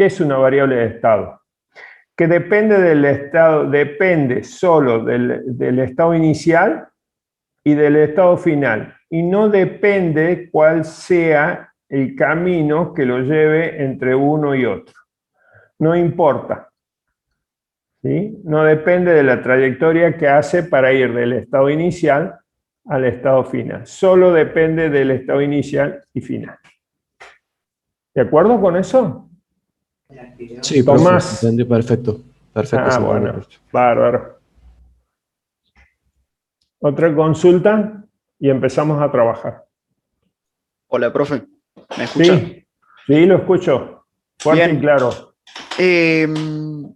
¿Qué es una variable de estado? Que depende del estado, depende solo del estado inicial y del estado final, y no depende cuál sea el camino que lo lleve entre uno y otro. No importa, ¿sí? No depende de la trayectoria que hace para ir del estado inicial al estado final. Solo depende del estado inicial y final. ¿De acuerdo con eso? Sí, profe, Tomás. entendí perfecto. Perfecto, Ah, se entendió bueno, perfecto. bárbaro. Otra consulta y empezamos a trabajar. Hola, profe, ¿me escucha? Sí, sí, lo escucho. Fuerte y Bien, claro.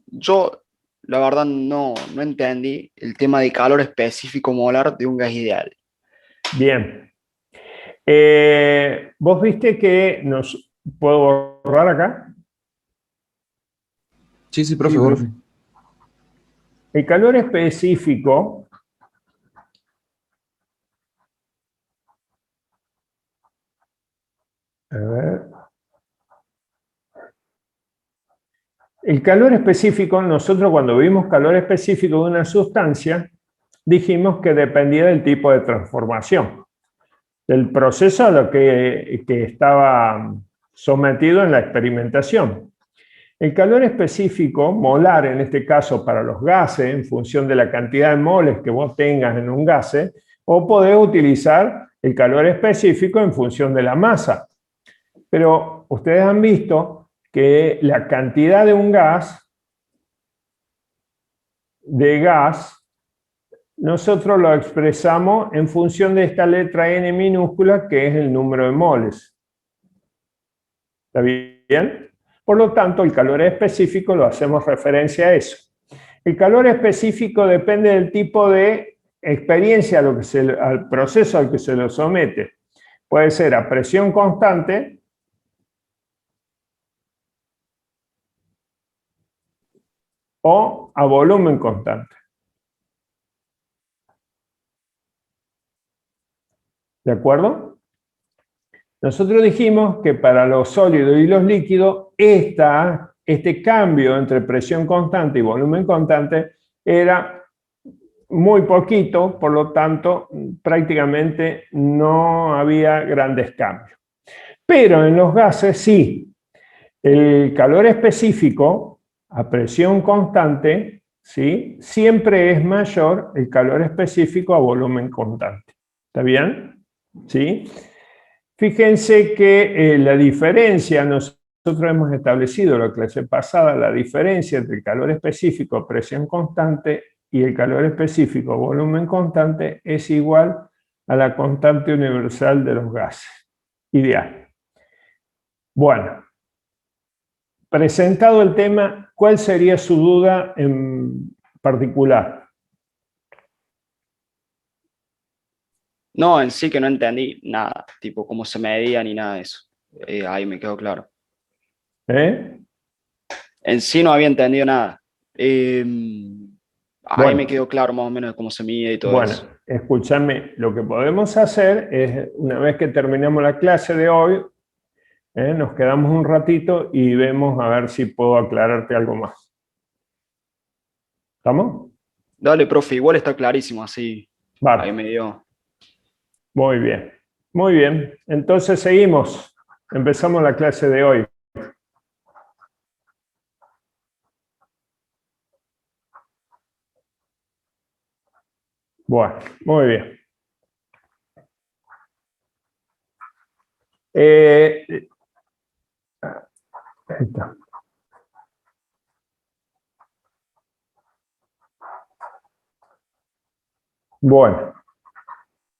yo la verdad no entendí el tema de calor específico molar de un gas ideal. Bien. Vos viste que nos... ¿Puedo borrar acá? Sí, sí, Sí, profe, profe. borre. El calor específico, a ver, el calor específico, nosotros cuando vimos calor específico de una sustancia, dijimos que dependía del tipo de transformación, del proceso a lo que estaba sometido en la experimentación. El calor específico, molar en este caso para los gases, en función de la cantidad de moles que vos tengas en un gase, o podés utilizar el calor específico en función de la masa. Pero ustedes han visto que la cantidad de un gas, nosotros lo expresamos en función de esta letra N minúscula, que es el número de moles. ¿Está bien? Por lo tanto, el calor específico lo hacemos referencia a eso. El calor específico depende del tipo de experiencia al proceso al que se lo somete. Puede ser a presión constante o a volumen constante. ¿De acuerdo? Nosotros dijimos que para los sólidos y los líquidos, este cambio entre presión constante y volumen constante era muy poquito, por lo tanto, prácticamente no había grandes cambios. Pero en los gases sí. El calor específico a presión constante, ¿sí? Siempre es mayor el calor específico a volumen constante. ¿Está bien? ¿Sí? Fíjense que la diferencia, nosotros hemos establecido la clase pasada, la diferencia entre el calor específico a presión constante y el calor específico a volumen constante es igual a la constante universal de los gases. Ideal. Bueno, presentado el tema, ¿cuál sería su duda en particular? No, en sí que no entendí nada, tipo cómo se medía ni nada de eso. Ahí me quedó claro. ¿Eh? En sí no había entendido nada. Eh, Ahí me Bueno, quedó claro más o menos de cómo se mide y todo bueno, eso. escúchame, lo que podemos hacer es, una vez que terminemos la clase de hoy, nos quedamos un ratito y vemos a ver si puedo aclararte algo más. ¿Estamos? Dale, profe, igual está clarísimo, así. Ahí Vale, me dio. muy bien. Muy bien, entonces seguimos. Empezamos la clase de hoy. Bueno, muy bien. Ahí está. Bueno,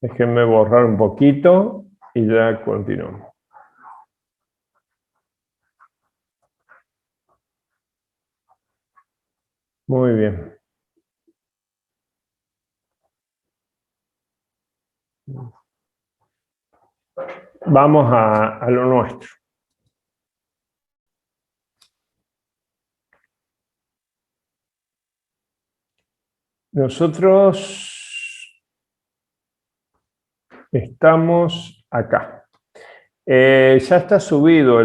déjenme borrar un poquito y ya continuamos. Muy bien. Vamos a lo nuestro. Nosotros estamos acá. Ya está subido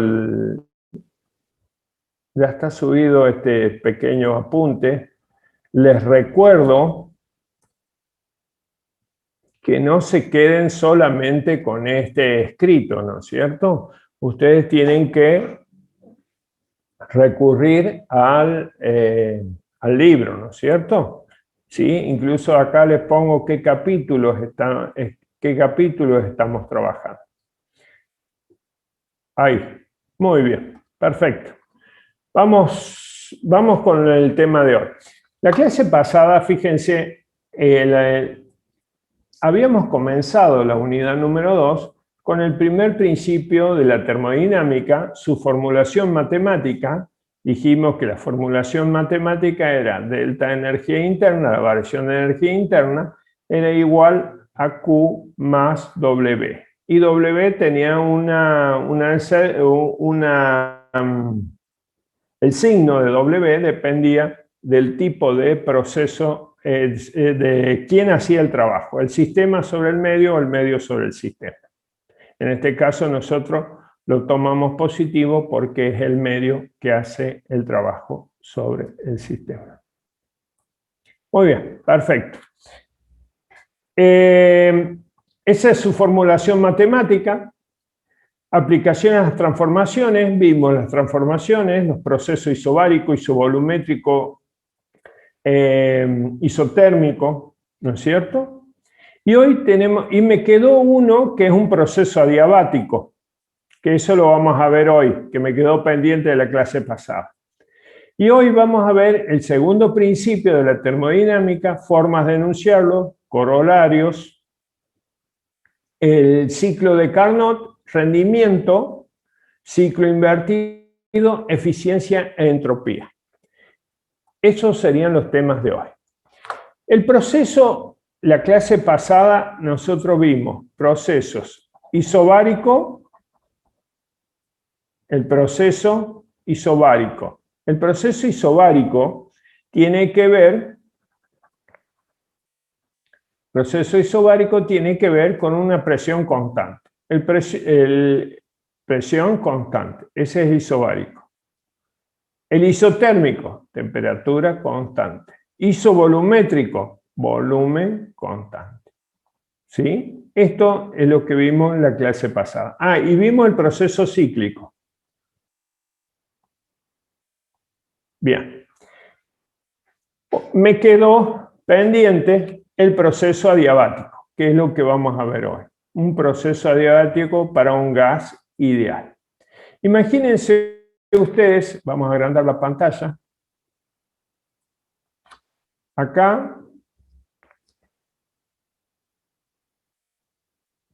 Ya está subido este pequeño apunte. Les recuerdo que no se queden solamente con este escrito, ¿no es cierto? Ustedes tienen que recurrir al libro, ¿no es cierto? ¿Sí? Incluso acá les pongo qué capítulos estamos trabajando. Ahí, muy bien, perfecto. Vamos con el tema de hoy. La clase pasada, fíjense, habíamos comenzado la unidad número 2 con el primer principio de la termodinámica, su formulación matemática. Dijimos que la formulación matemática era delta de energía interna, la variación de energía interna, era igual a Q más W. Y W tenía el signo de W dependía del tipo de proceso, de quién hacía el trabajo, el sistema sobre el medio o el medio sobre el sistema. En este caso nosotros lo tomamos positivo porque es el medio que hace el trabajo sobre el sistema. Muy bien, perfecto. Esa es su formulación matemática. Aplicaciones a las transformaciones, vimos las transformaciones, los procesos isobárico, isovolumétrico, isotérmico, ¿no es cierto? Y hoy me quedó uno que es un proceso adiabático, que eso lo vamos a ver hoy, que me quedó pendiente de la clase pasada. Y hoy vamos a ver el segundo principio de la termodinámica, formas de enunciarlo, corolarios, el ciclo de Carnot, rendimiento, ciclo invertido, eficiencia e entropía. Esos serían los temas de hoy. El proceso, la clase pasada nosotros vimos procesos isobárico, el proceso isobárico. El proceso isobárico tiene que ver con una presión constante. Presión constante, ese es isobárico. El isotérmico, temperatura constante. Isovolumétrico, volumen constante. ¿Sí? Esto es lo que vimos en la clase pasada. Y vimos el proceso cíclico. Bien. Me quedó pendiente el proceso adiabático, que es lo que vamos a ver hoy. Un proceso adiabático para un gas ideal. Imagínense ustedes, vamos a agrandar la pantalla. Acá,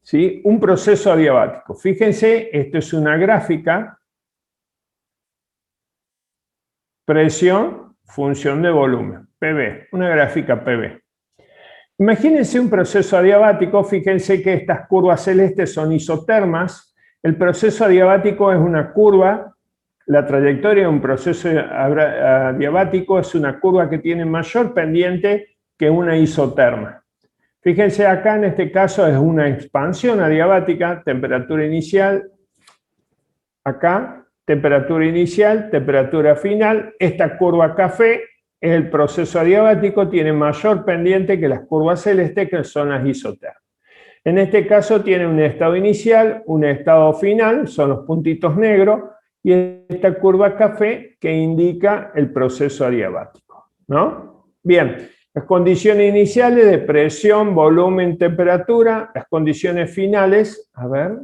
¿sí? Un proceso adiabático. Fíjense, esto es una gráfica. Presión, función de volumen, PV, una gráfica PV. Imagínense un proceso adiabático, fíjense que estas curvas celestes son isotermas. El proceso adiabático es una curva, la trayectoria de un proceso adiabático es una curva que tiene mayor pendiente que una isoterma. Fíjense acá, en este caso es una expansión adiabática, temperatura inicial, acá, temperatura inicial, temperatura final. Esta curva café es el proceso adiabático, tiene mayor pendiente que las curvas celestes, que son las isotermas. En este caso tiene un estado inicial, un estado final, son los puntitos negros, y esta curva café que indica el proceso adiabático, ¿no? Bien, las condiciones iniciales de presión, volumen, temperatura, las condiciones finales, a ver,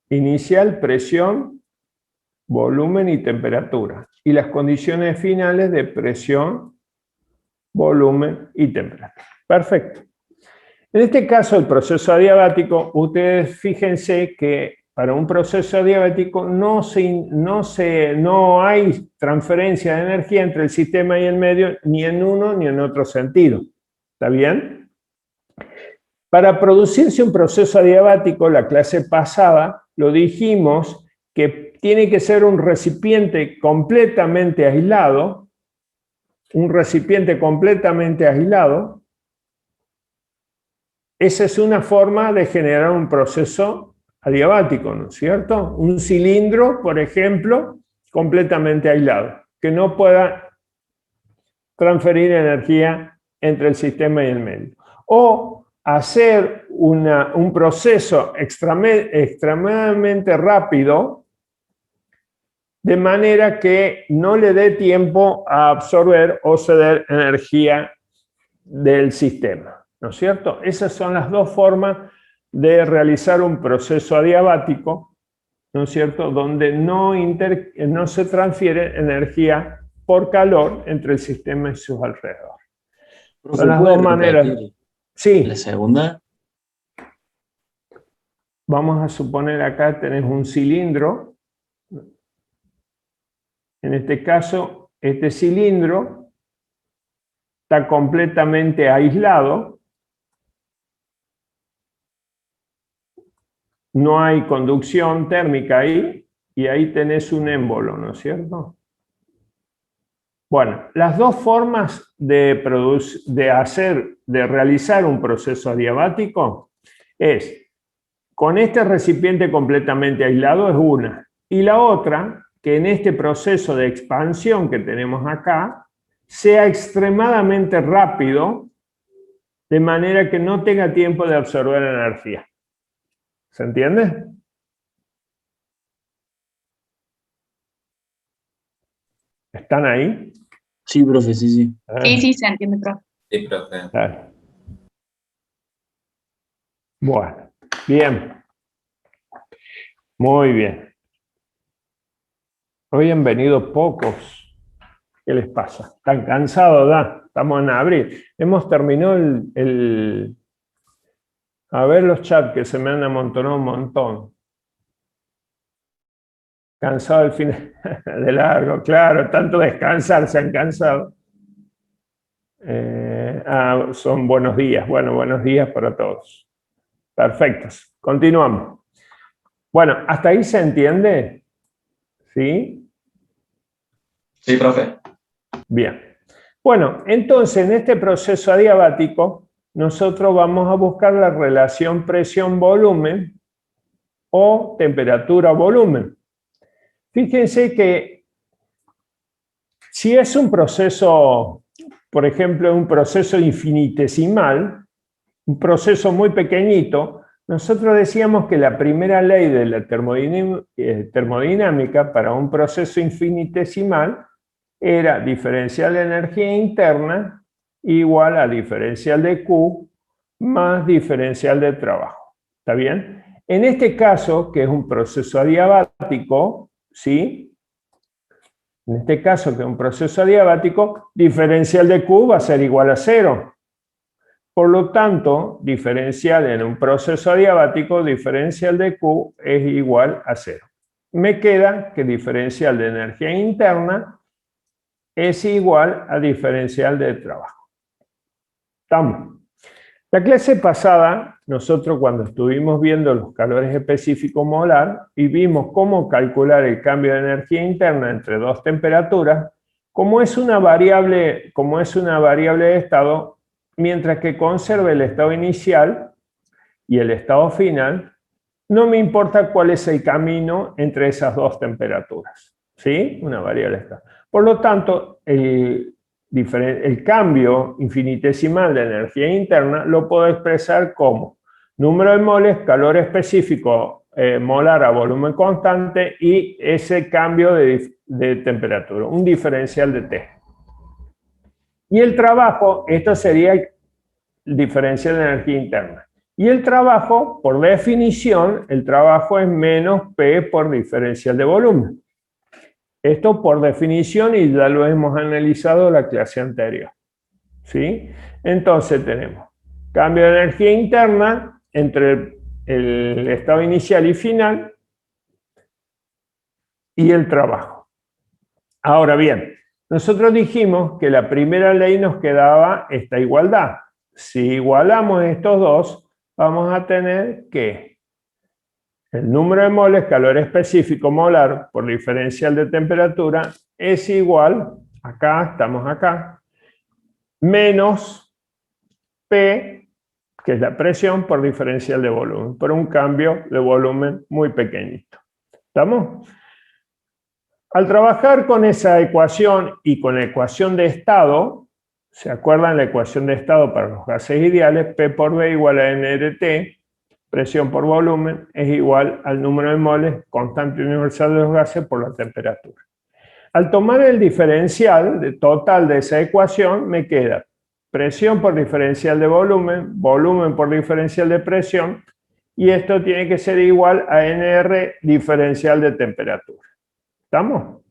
inicial, presión, volumen y temperatura. Y las condiciones finales de presión, volumen y temperatura. Perfecto. En este caso, el proceso adiabático, ustedes fíjense que para un proceso adiabático no hay transferencia de energía entre el sistema y el medio, ni en uno ni en otro sentido. ¿Está bien? Para producirse un proceso adiabático, la clase pasada lo dijimos que tiene que ser un recipiente completamente aislado, Esa es una forma de generar un proceso adiabático, ¿no es cierto? Un cilindro, por ejemplo, completamente aislado, que no pueda transferir energía entre el sistema y el medio. O hacer un proceso extremadamente rápido, de manera que no le dé tiempo a absorber o ceder energía del sistema, ¿no es cierto? Esas son las dos formas de realizar un proceso adiabático, ¿no es cierto?, donde no se transfiere energía por calor entre el sistema y sus alrededores. Profe, Son las ¿puede dos maneras. repetir la Sí, segunda? vamos a suponer acá tenés un cilindro. En este caso, este cilindro está completamente aislado. No hay conducción térmica ahí, y ahí tenés un émbolo, ¿no es cierto? Bueno, las dos formas de realizar un proceso adiabático es con este recipiente completamente aislado, es una, y la otra, que en este proceso de expansión que tenemos acá, sea extremadamente rápido, de manera que no tenga tiempo de absorber energía. ¿Se entiende? ¿Están ahí? Sí, profe, sí, sí. Sí, se entiende, profe. Sí, profe. Claro. Bueno, bien. Muy bien. Hoy han venido pocos. ¿Qué les pasa? ¿Están cansados ya? Estamos en abril. Hemos terminado A ver los chats que se me han amontonado un montón. Cansado el fin de largo, claro, tanto descansar, se han cansado. Son buenos días. Bueno, buenos días para todos. Perfectos. Continuamos. Bueno, ¿hasta ahí se entiende? ¿Sí? Sí, profe. Bien. Bueno, entonces en este proceso adiabático nosotros vamos a buscar la relación presión-volumen o temperatura-volumen. Fíjense que si es un proceso, por ejemplo, un proceso infinitesimal, un proceso muy pequeño, nosotros decíamos que la primera ley de la termodinámica para un proceso infinitesimal era diferencial de energía interna igual a diferencial de Q más diferencial de trabajo. ¿Está bien? En este caso, que es un proceso adiabático, ¿sí? En este caso, que es un proceso adiabático, diferencial de Q va a ser igual a 0. Por lo tanto, diferencial en un proceso adiabático, diferencial de Q es igual a 0. Me queda que diferencial de energía interna es igual a diferencial de trabajo. ¿Estamos? La clase pasada, nosotros cuando estuvimos viendo los calores específicos molar y vimos cómo calcular el cambio de energía interna entre dos temperaturas, como es una variable de estado, mientras que conserve el estado inicial y el estado final, no me importa cuál es el camino entre esas dos temperaturas. ¿Sí? Una variable de estado. Por lo tanto, el cambio infinitesimal de energía interna lo puedo expresar como número de moles, calor específico molar a volumen constante y ese cambio de temperatura, un diferencial de T. Y el trabajo, esto sería el diferencial de energía interna. Y el trabajo, por definición, el trabajo es menos P por diferencial de volumen. Esto por definición y ya lo hemos analizado en la clase anterior. ¿Sí? Entonces tenemos cambio de energía interna entre el estado inicial y final y el trabajo. Ahora bien, nosotros dijimos que la primera ley nos quedaba esta igualdad. Si igualamos estos dos, vamos a tener que el número de moles, calor específico molar por diferencial de temperatura, es igual, acá, estamos acá, menos P que es la presión por diferencial de volumen, por un cambio de volumen muy pequeñito. ¿Estamos? Al trabajar con esa ecuación y con la ecuación de estado, ¿se acuerdan la ecuación de estado para los gases ideales? P por V igual a N de T, presión por volumen, es igual al número de moles, constante universal de los gases por la temperatura. Al tomar el diferencial total de esa ecuación, me queda presión por diferencial de volumen, volumen por diferencial de presión, y esto tiene que ser igual a NR diferencial de temperatura. ¿Estamos?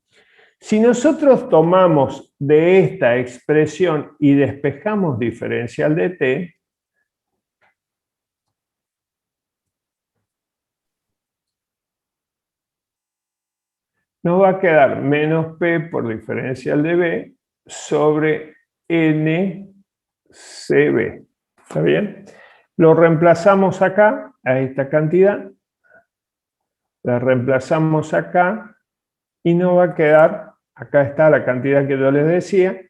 Si nosotros tomamos de esta expresión y despejamos diferencial de T, nos va a quedar menos P por diferencial de B sobre NCB. ¿Está bien? Lo reemplazamos acá, a esta cantidad. La reemplazamos acá y nos va a quedar, acá está la cantidad que yo les decía,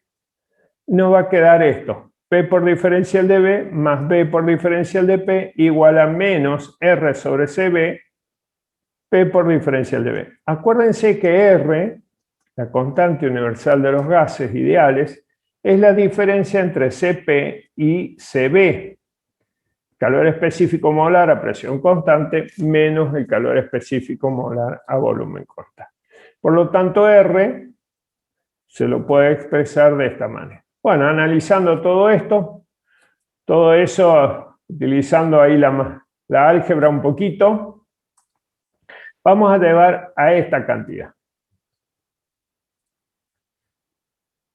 nos va a quedar esto. P por diferencial de B más B por diferencial de P igual a menos R sobre CB, P por diferencial de B. Acuérdense que R, la constante universal de los gases ideales, es la diferencia entre Cp y Cb. Calor específico molar a presión constante menos el calor específico molar a volumen constante. Por lo tanto, R se lo puede expresar de esta manera. Bueno, analizando todo esto, todo eso, utilizando ahí la álgebra un poquito, vamos a llevar a esta cantidad.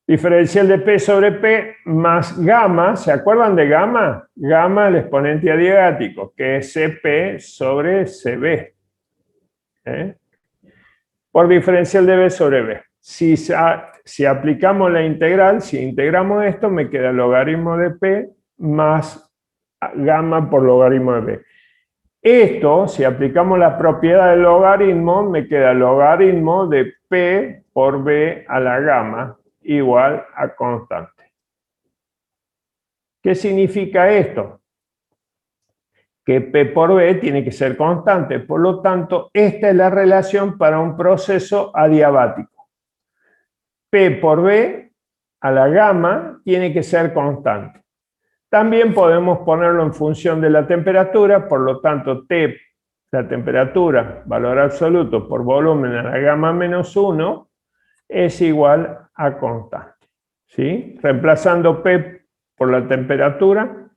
Diferencial de P sobre P más gamma, ¿se acuerdan de gamma? Gamma, el exponente adiabático, que es Cp sobre Cb. Por diferencial de B sobre B. Si aplicamos la integral, si integramos esto, me queda logaritmo de P más gamma por logaritmo de B. Esto, si aplicamos la propiedad del logaritmo, me queda logaritmo de P por B a la gamma igual a constante. ¿Qué significa esto? Que P por B tiene que ser constante. Por lo tanto, esta es la relación para un proceso adiabático. P por B a la gamma tiene que ser constante. También podemos ponerlo en función de la temperatura, por lo tanto, T, la temperatura, valor absoluto por volumen a la gamma menos 1, es igual a constante. ¿Sí? Reemplazando P por la temperatura,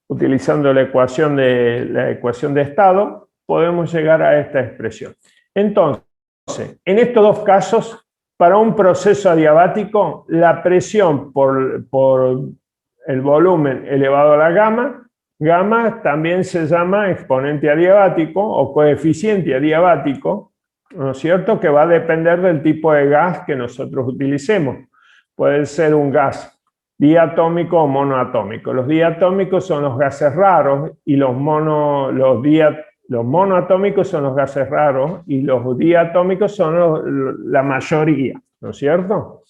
utilizando la ecuación de estado, podemos llegar a esta expresión. Entonces, en estos dos casos, para un proceso adiabático, la presión por el volumen elevado a la gamma también se llama exponente adiabático o coeficiente adiabático, ¿no es cierto?, que va a depender del tipo de gas que nosotros utilicemos. Puede ser un gas diatómico o monoatómico. Los diatómicos son los gases raros y los monoatómicos son los gases raros y los diatómicos son la mayoría, ¿no es cierto?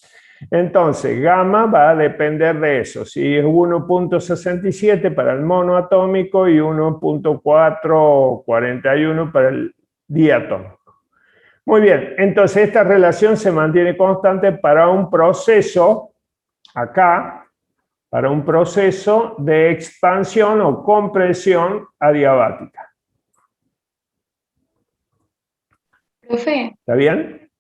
Entonces, gamma va a depender de eso. Si es 1.67 para el monoatómico y 1.441 para el diatómico. Muy bien, entonces esta relación se mantiene constante para un proceso, acá, para un proceso de expansión o compresión adiabática. Profe, ¿Está bien?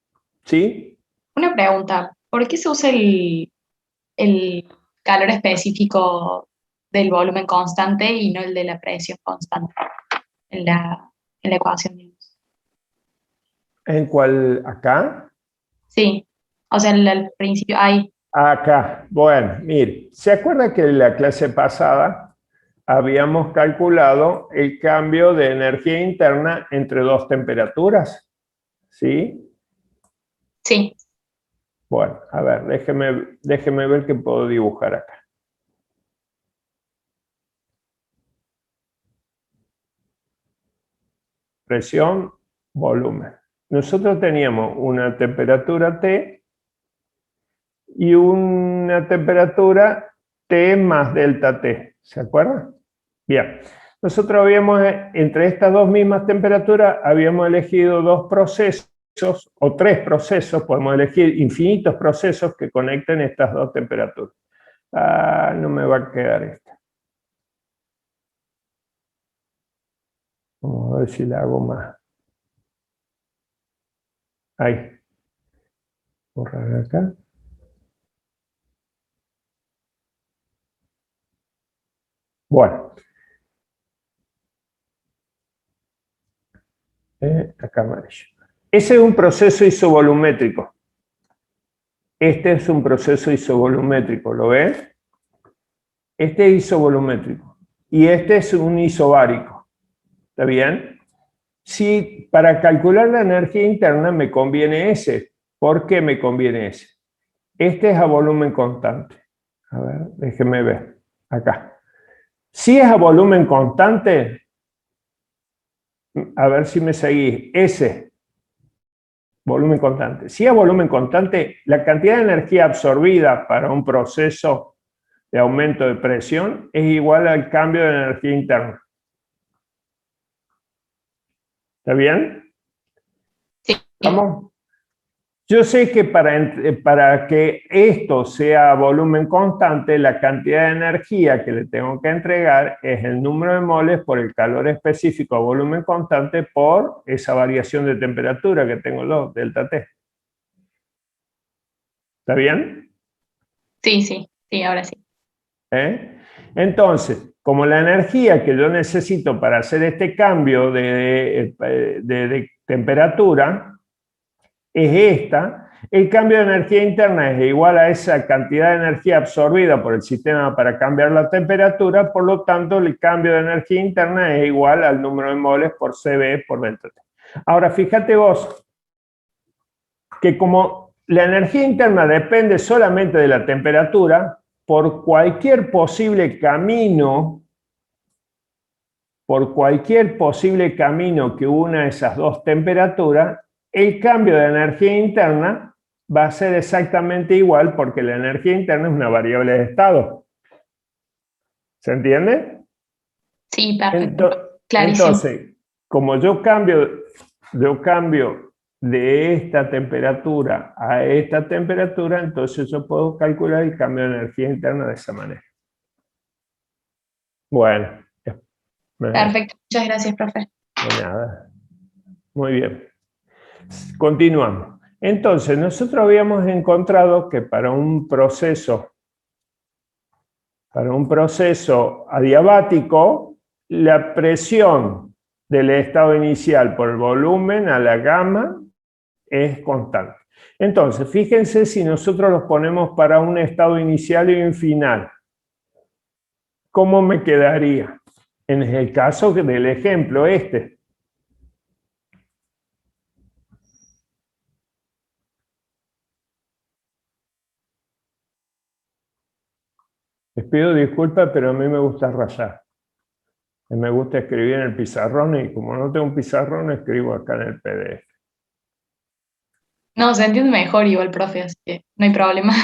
¿Sí? una pregunta. ¿Por qué se usa el calor específico del volumen constante y no el de la presión constante en la ecuación, digamos? ¿En cuál? ¿Acá? Sí, o sea, al principio hay... Acá. Bueno, mire, ¿se acuerda que en la clase pasada habíamos calculado el cambio de energía interna entre dos temperaturas? ¿Sí? Sí. Bueno, a ver, déjeme ver qué puedo dibujar acá. Presión, volumen. Nosotros teníamos una temperatura T y una temperatura T más delta T. ¿Se acuerdan? Bien, nosotros habíamos, entre estas dos mismas temperaturas, habíamos elegido dos procesos o tres procesos, podemos elegir infinitos procesos que conecten estas dos temperaturas. Ah, no me va a quedar esta. Vamos a ver si la hago más. Ahí. Borrar acá. Bueno. Acá amarillo. Ese es un proceso isovolumétrico. Este es un proceso isovolumétrico, ¿lo ves? Este es isovolumétrico. Y este es un isobárico. ¿Está bien? Si para calcular la energía interna me conviene ese. ¿Por qué me conviene ese? Este es a volumen constante. A ver, déjenme ver. Acá. Si es a volumen constante, a ver si me seguís. Ese, volumen constante. Si es volumen constante, la cantidad de energía absorbida para un proceso de aumento de presión es igual al cambio de energía interna. ¿Está bien? Sí. ¿Estamos? Yo sé que para que esto sea volumen constante, la cantidad de energía que le tengo que entregar es el número de moles por el calor específico a volumen constante por esa variación de temperatura que tengo yo, delta T. ¿Está bien? Sí, ahora sí. ¿Eh? Entonces, como la energía que yo necesito para hacer este cambio de temperatura es esta, el cambio de energía interna es igual a esa cantidad de energía absorbida por el sistema para cambiar la temperatura, por lo tanto el cambio de energía interna es igual al número de moles por CB por delta T. Ahora, fíjate vos que como la energía interna depende solamente de la temperatura, por cualquier posible camino que una esas dos temperaturas, el cambio de energía interna va a ser exactamente igual porque la energía interna es una variable de estado. ¿Se entiende? Sí, perfecto. Clarísimo. Entonces, como yo cambio de esta temperatura a esta temperatura, entonces yo puedo calcular el cambio de energía interna de esa manera. Bueno, Perfecto. Muchas gracias, profe. de nada. Muy bien. Continuamos. Entonces, nosotros habíamos encontrado que para un proceso adiabático, la presión del estado inicial por el volumen a la gamma es constante. Entonces, fíjense si nosotros los ponemos para un estado inicial y un final. ¿Cómo me quedaría? En el caso del ejemplo este. Les pido disculpas, pero a mí me gusta rayar. Me gusta escribir en el pizarrón y como no tengo un pizarrón, escribo acá en el PDF. No, se entiende mejor igual, profe, así que no hay problema.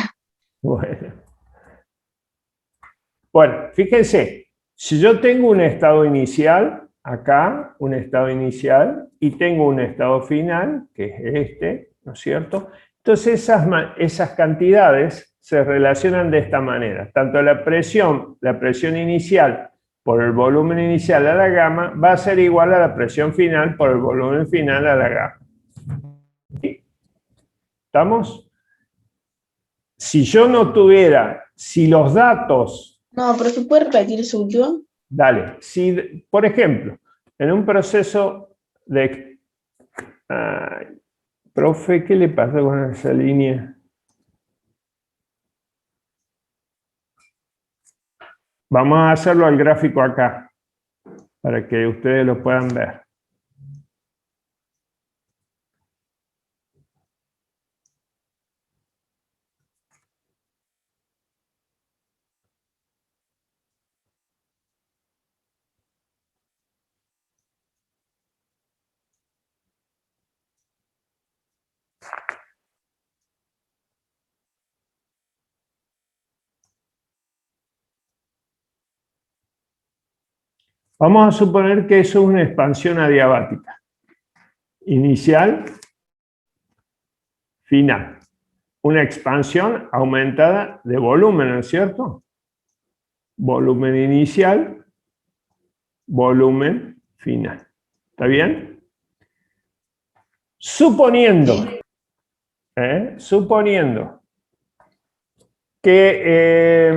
Bueno, fíjense, si yo tengo un estado inicial, acá, un estado inicial, y tengo un estado final, que es este, ¿no es cierto? Entonces esas cantidades se relacionan de esta manera. Tanto la presión inicial por el volumen inicial a la gamma va a ser igual a la presión final por el volumen final a la gamma. ¿Estamos? Si yo no tuviera, si los datos... No, pero ¿se puede repetir eso último? Dale, si, por ejemplo, en un proceso de... profe, ¿qué le pasa con esa línea? Vamos a hacerlo al gráfico acá, para que ustedes lo puedan ver. Vamos a suponer que eso es una expansión adiabática. Inicial, final. Una expansión aumentada de volumen, ¿no es cierto? Volumen inicial, volumen final. ¿Está bien? Suponiendo que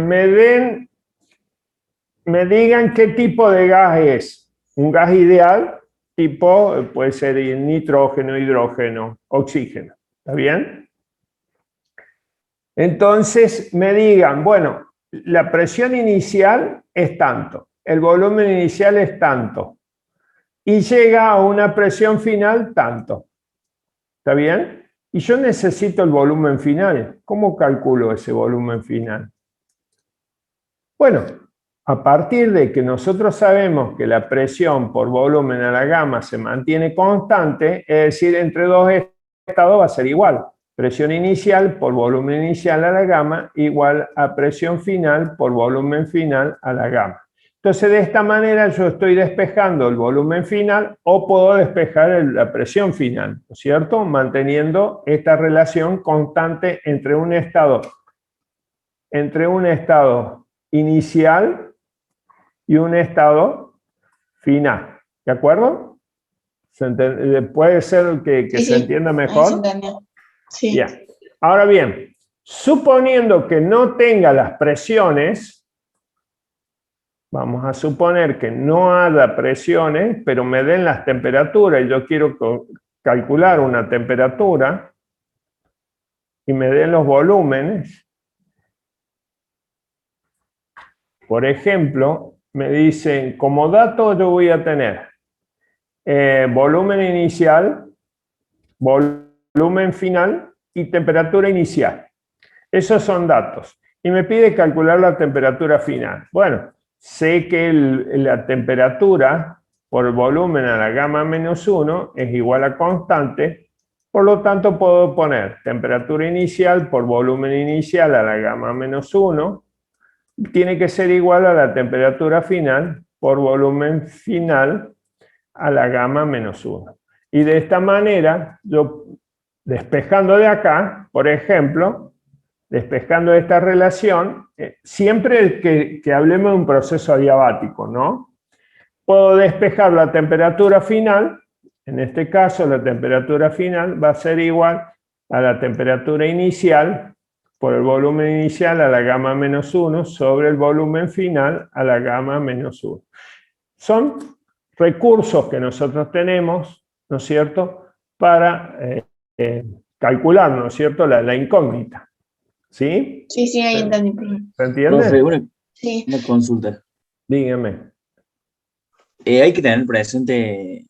me digan qué tipo de gas es. Un gas ideal, tipo, puede ser nitrógeno, hidrógeno, oxígeno. ¿Está bien? Entonces me digan, bueno, la presión inicial es tanto, el volumen inicial es tanto, y llega a una presión final tanto. ¿Está bien? Y yo necesito el volumen final. ¿Cómo calculo ese volumen final? Bueno, a partir de que nosotros sabemos que la presión por volumen a la gama se mantiene constante, es decir, entre dos estados va a ser igual. Presión inicial por volumen inicial a la gama igual a presión final por volumen final a la gama. Entonces, de esta manera yo estoy despejando el volumen final o puedo despejar la presión final, ¿no es cierto? Manteniendo esta relación constante entre un estado inicial y un estado final. ¿De acuerdo? ¿Puede ser que Sí, se sí. entienda Ahí se mejor? entendió. Sí. Bien. Ahora bien, suponiendo que no tenga las presiones, vamos a suponer que no haya presiones, pero me den las temperaturas y yo quiero calcular una temperatura y me den los volúmenes. Por ejemplo, me dicen, como dato yo voy a tener volumen inicial, volumen final y temperatura inicial. Esos son datos. Y me pide calcular la temperatura final. Bueno, sé que la temperatura por volumen a la gama menos 1 es igual a constante, por lo tanto puedo poner temperatura inicial por volumen inicial a la gama menos 1, tiene que ser igual a la temperatura final por volumen final a la gama menos 1. Y de esta manera, yo despejando de acá, por ejemplo, despejando esta relación, siempre que hablemos de un proceso adiabático, ¿no? Puedo despejar la temperatura final, en este caso la temperatura final va a ser igual a la temperatura inicial por el volumen inicial a la gama menos 1 sobre el volumen final a la gama menos 1. Son recursos que nosotros tenemos, ¿no es cierto?, para calcular, ¿no es cierto?, la incógnita. ¿Sí? Sí, sí, ahí entendí. Profe. ¿Se entiende? Profe, una Sí. consulta. Dígame. ¿Hay que tener presente,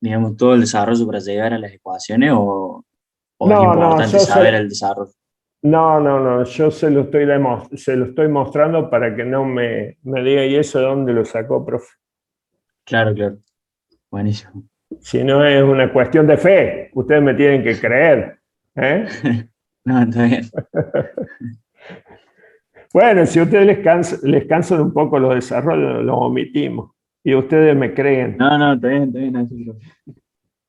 digamos, todo el desarrollo para llegar a las ecuaciones o es No, importante saber el desarrollo? No, yo se lo estoy mostrando para que no me diga, ¿y eso de dónde lo sacó, profe? Claro, claro. Buenísimo. Si no es una cuestión de fe, ustedes me tienen que creer. ¿Eh? No, está bien. Bueno, si a ustedes les cansan un poco los desarrollos, los omitimos. Y ustedes me creen. No, está bien, así, profe.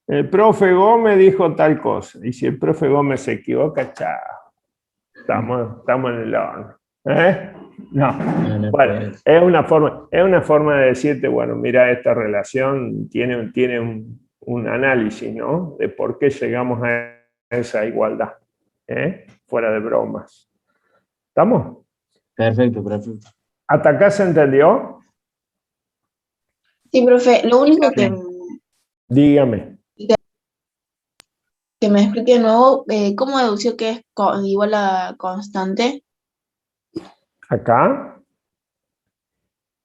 El profe Gómez dijo tal cosa. Y si el profe Gómez se equivoca, chao. Estamos en el horno. ¿Eh? No. No, Bueno, es una forma de decirte, bueno, mira, esta relación tiene un análisis, ¿no? De por qué llegamos a esa igualdad. Fuera de bromas. ¿Estamos? Perfecto. ¿Hasta acá se entendió? Sí, profe, lo único Dígame. que me explique de nuevo, ¿cómo dedució que es igual a constante? ¿Acá?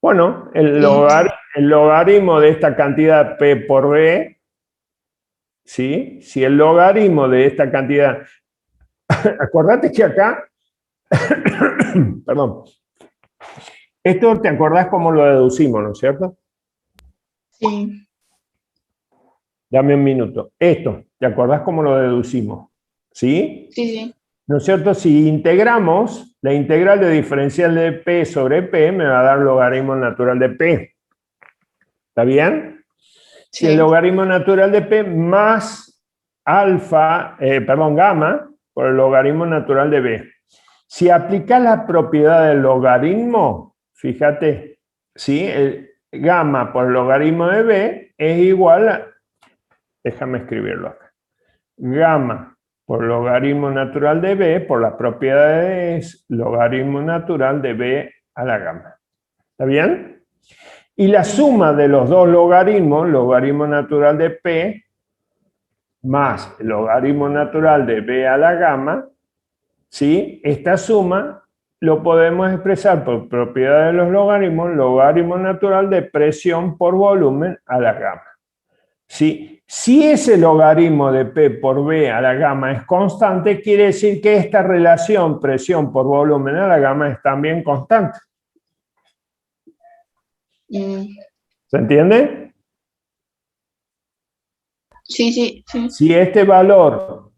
Bueno, el logaritmo de esta cantidad P por B, ¿sí? Si el logaritmo de esta cantidad... Acordate que acá... Perdón. Esto, ¿te acordás cómo lo deducimos, no es cierto? Sí. Dame un minuto. Esto, ¿te acordás cómo lo deducimos? ¿Sí? Sí. ¿No es cierto? Si integramos, la integral de diferencial de P sobre P me va a dar logaritmo natural de P. ¿Está bien? Si Sí. el logaritmo natural de P más gamma por el logaritmo natural de B. Si aplicas la propiedad del logaritmo, fíjate, ¿sí? El gamma por el logaritmo de B es igual a, déjame escribirlo acá, gamma por logaritmo natural de B, por la propiedad de es logaritmo natural de B a la gamma. ¿Está bien? Y la suma de los dos logaritmos, logaritmo natural de P más el logaritmo natural de B a la gamma, ¿sí? Esta suma lo podemos expresar por propiedad de los logaritmos, logaritmo natural de presión por volumen a la gamma. ¿Sí? Si ese logaritmo de P por B a la gamma es constante, quiere decir que esta relación presión por volumen a la gamma es también constante. Mm, ¿Se entiende? sí, sí, sí. Si este valor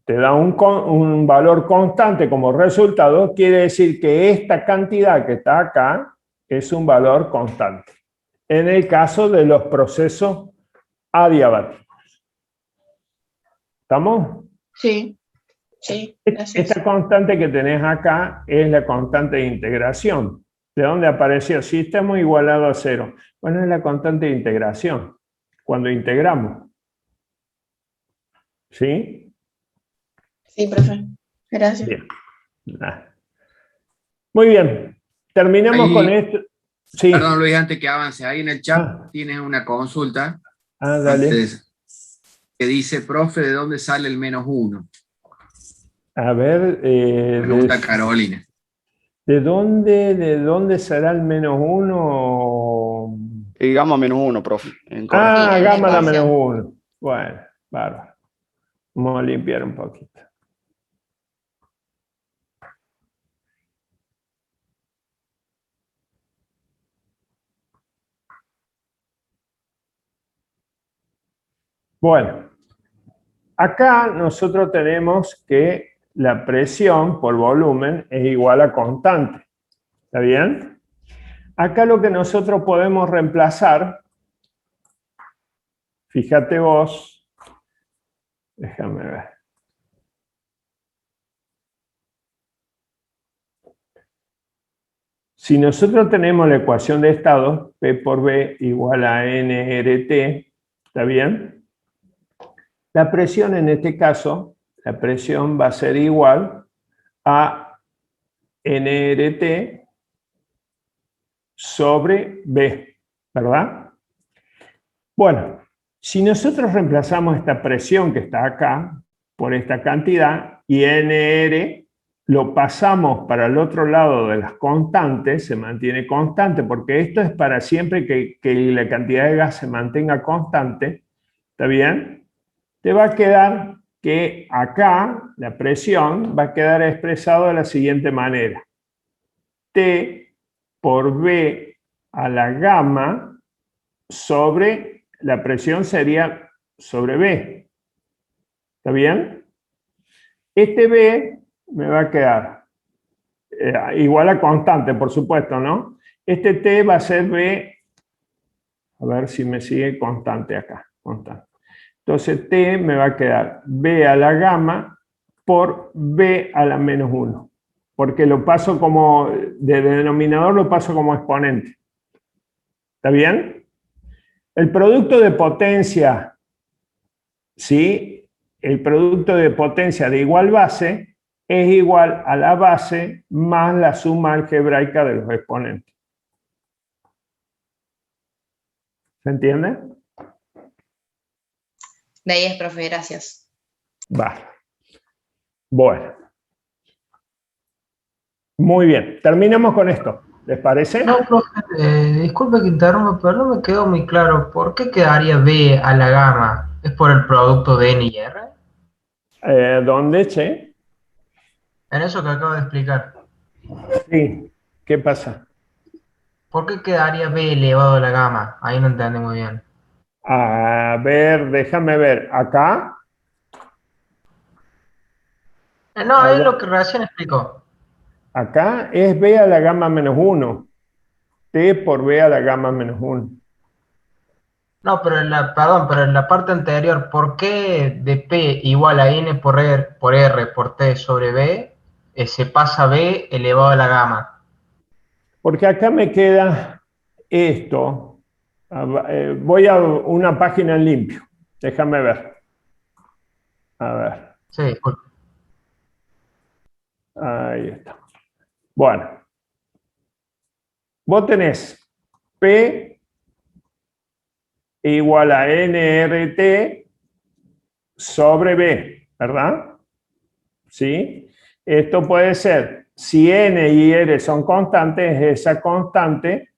te da un valor constante como resultado, quiere decir que esta cantidad que está acá es un valor constante. En el caso de los procesos adiabáticos. ¿Estamos? Sí, sí, gracias. Esta constante que tenés acá es la constante de integración. ¿De dónde apareció? Sistema igualado a cero. Bueno, es la constante de integración. Cuando integramos. ¿Sí? Sí, profe. Gracias. Bien. Muy bien. Terminamos Ahí, con esto. Sí. perdón, Luis, antes que avance, ahí en el chat Ah. tienes una consulta Dale. que dice, profe, ¿de dónde sale el -1? A ver. Pregunta Carolina. ¿De dónde será el -1? Y gamma -1, profe. En Ah, Sí, en la gamma la ecuación. -1. Bueno, bárbaro. Vamos a limpiar un poquito. Bueno, acá nosotros tenemos que la presión por volumen es igual a constante. ¿Está bien? Acá lo que nosotros podemos reemplazar, fíjate vos, déjame ver. Si nosotros tenemos la ecuación de estado, P por B igual a nRT, ¿está bien? La presión en este caso, la presión va a ser igual a nRT sobre B, ¿verdad? Bueno, si nosotros reemplazamos esta presión que está acá por esta cantidad y NR lo pasamos para el otro lado de las constantes, se mantiene constante, porque esto es para siempre que la cantidad de gas se mantenga constante, ¿está bien? Te va a quedar que acá la presión va a quedar expresado de la siguiente manera. T por B a la gamma sobre, la presión sería sobre B. ¿Está bien? Este B me va a quedar igual a constante, por supuesto, ¿no? Este T va a ser B, a ver si me sigue constante acá, constante. Entonces T me va a quedar B a la gamma por B a la -1, porque lo paso como, de denominador lo paso como exponente. ¿Está bien? El producto de potencia, ¿sí? El producto de potencia de igual base es igual a la base más la suma algebraica de los exponentes. ¿Se entiende? De ahí es, profe, gracias. Vale. Bueno. Muy bien. Terminamos con esto. ¿Les parece? No, profe, disculpe que interrumpa, pero no me quedó muy claro. ¿Por qué quedaría B a la gamma? ¿Es por el producto de N y R? ¿Dónde, che? En eso que acabo de explicar. Sí. ¿Qué pasa? ¿Por qué quedaría B elevado a la gamma? Ahí no entendí muy bien. A ver, déjame ver. Acá. No, A es ver, lo que recién explicó. acá es B a la gamma -1. T por B a la gamma -1. No, pero perdón, pero en la parte anterior, ¿por qué de P igual a N por R por T sobre B se pasa a B elevado a la gamma? Porque acá me queda esto. Voy a una página en limpio. Déjame ver. A ver. Sí, disculpe. Ahí está. Bueno. Vos tenés P igual a nRT sobre B, ¿verdad? ¿Sí? Esto puede ser, si N y R son constantes, esa constante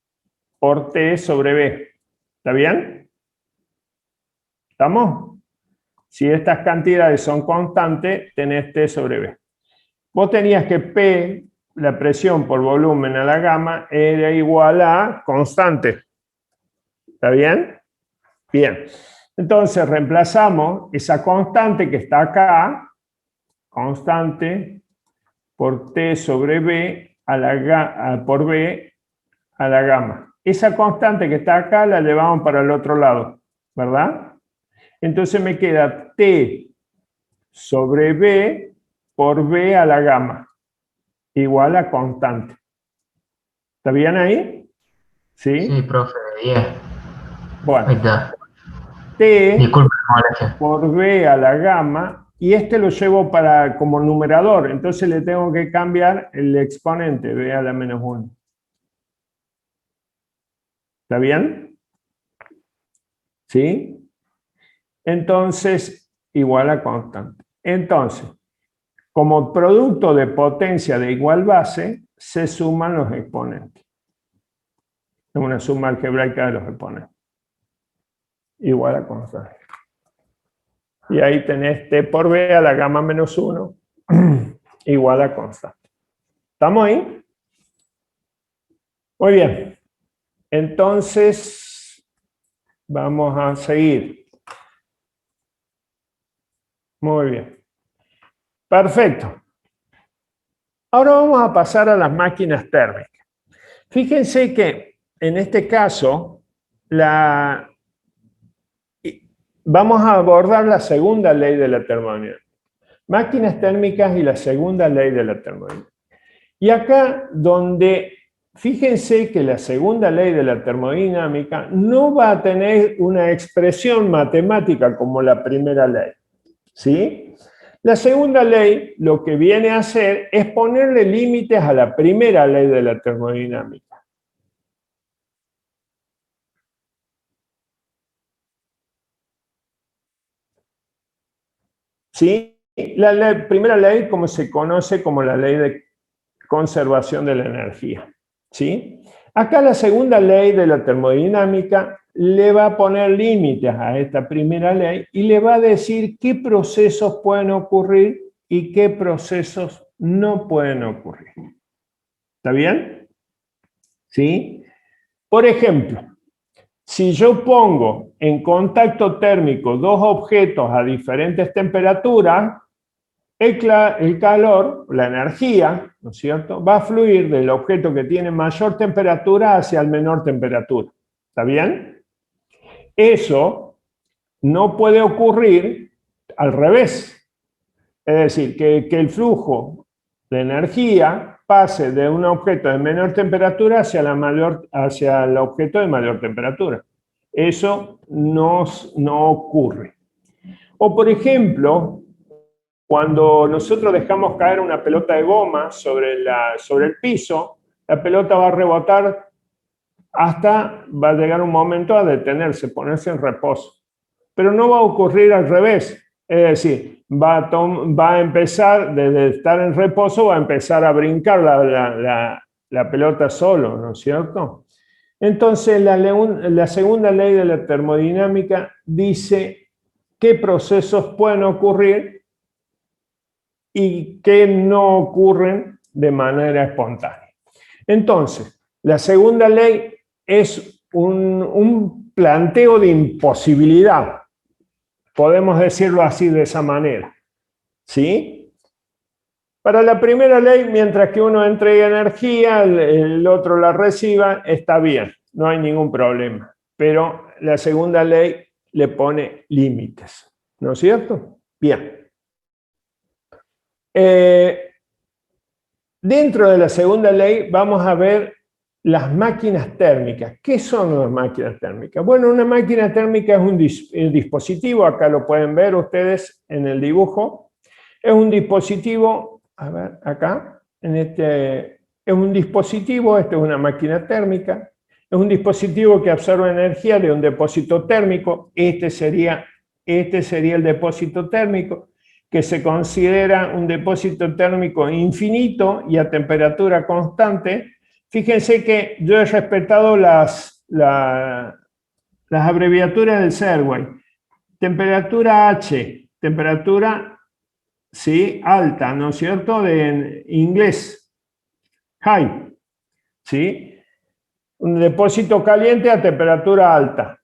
por T sobre B. ¿Está bien? ¿Estamos? Si estas cantidades son constantes, tenés T sobre B. Vos tenías que P, la presión por volumen a la gamma, era igual a constante. ¿Está bien? Bien. Entonces reemplazamos esa constante que está acá, constante por T sobre B por B a la gamma. Esa constante que está acá la llevamos para el otro lado, ¿verdad? Entonces me queda T sobre B por B a la gamma, igual a constante. ¿Está bien ahí? ¿Sí? Sí, profe, bien. Ahí Bueno, está. T Disculpe la molestia. por B a la gamma, y este lo llevo como numerador, entonces le tengo que cambiar el exponente, B a la menos 1. ¿Está bien? ¿Sí? Entonces, igual a constante. Entonces, como producto de potencia de igual base, se suman los exponentes. Es una suma algebraica de los exponentes. Igual a constante. Y ahí tenés T por B a la gamma menos 1 igual a constante. ¿Estamos ahí? Muy bien. Entonces, vamos a seguir. Muy bien. Perfecto. Ahora vamos a pasar a las máquinas térmicas. Fíjense que en este caso, vamos a abordar la segunda ley de la termodinámica. Máquinas térmicas y la segunda ley de la termodinámica. Y acá donde, fíjense que la segunda ley de la termodinámica no va a tener una expresión matemática como la primera ley. ¿Sí? La segunda ley lo que viene a hacer es ponerle límites a la primera ley de la termodinámica. ¿Sí? La primera ley, como se conoce como la ley de conservación de la energía. ¿Sí? Acá la segunda ley de la termodinámica le va a poner límites a esta primera ley y le va a decir qué procesos pueden ocurrir y qué procesos no pueden ocurrir. ¿Está bien? ¿Sí? Por ejemplo, si yo pongo en contacto térmico dos objetos a diferentes temperaturas, el calor, la energía, ¿no es cierto?, va a fluir del objeto que tiene mayor temperatura hacia el menor temperatura. ¿Está bien? Eso no puede ocurrir al revés. Es decir, que el flujo de energía pase de un objeto de menor temperatura hacia el objeto de mayor temperatura. Eso no ocurre. O, por ejemplo, cuando nosotros dejamos caer una pelota de goma sobre el piso, la pelota va a rebotar hasta va a llegar un momento a detenerse, ponerse en reposo. Pero no va a ocurrir al revés. Es decir, va a empezar, desde estar en reposo, va a empezar a brincar la pelota solo, ¿no es cierto? Entonces, la segunda ley de la termodinámica dice qué procesos pueden ocurrir y qué no ocurren de manera espontánea. Entonces, la segunda ley es un planteo de imposibilidad. Podemos decirlo así, de esa manera. ¿Sí? Para la primera ley, mientras que uno entrega energía, el otro la reciba, está bien, no hay ningún problema. pero la segunda ley le pone límites, ¿no es cierto? Bien. Dentro de la segunda ley vamos a ver las máquinas térmicas. ¿Qué son las máquinas térmicas? Bueno, una máquina térmica es un dispositivo, acá lo pueden ver ustedes en el dibujo. Es un dispositivo, a ver, acá, es un dispositivo, esta es una máquina térmica, es un dispositivo que absorbe energía de un depósito térmico, este sería el depósito térmico, que se considera un depósito térmico infinito y a temperatura constante. Fíjense que yo he respetado las abreviaturas del Serway. Temperatura H, temperatura, ¿sí?, alta, ¿no es cierto?, de inglés, high, ¿sí? Un depósito caliente a temperatura alta,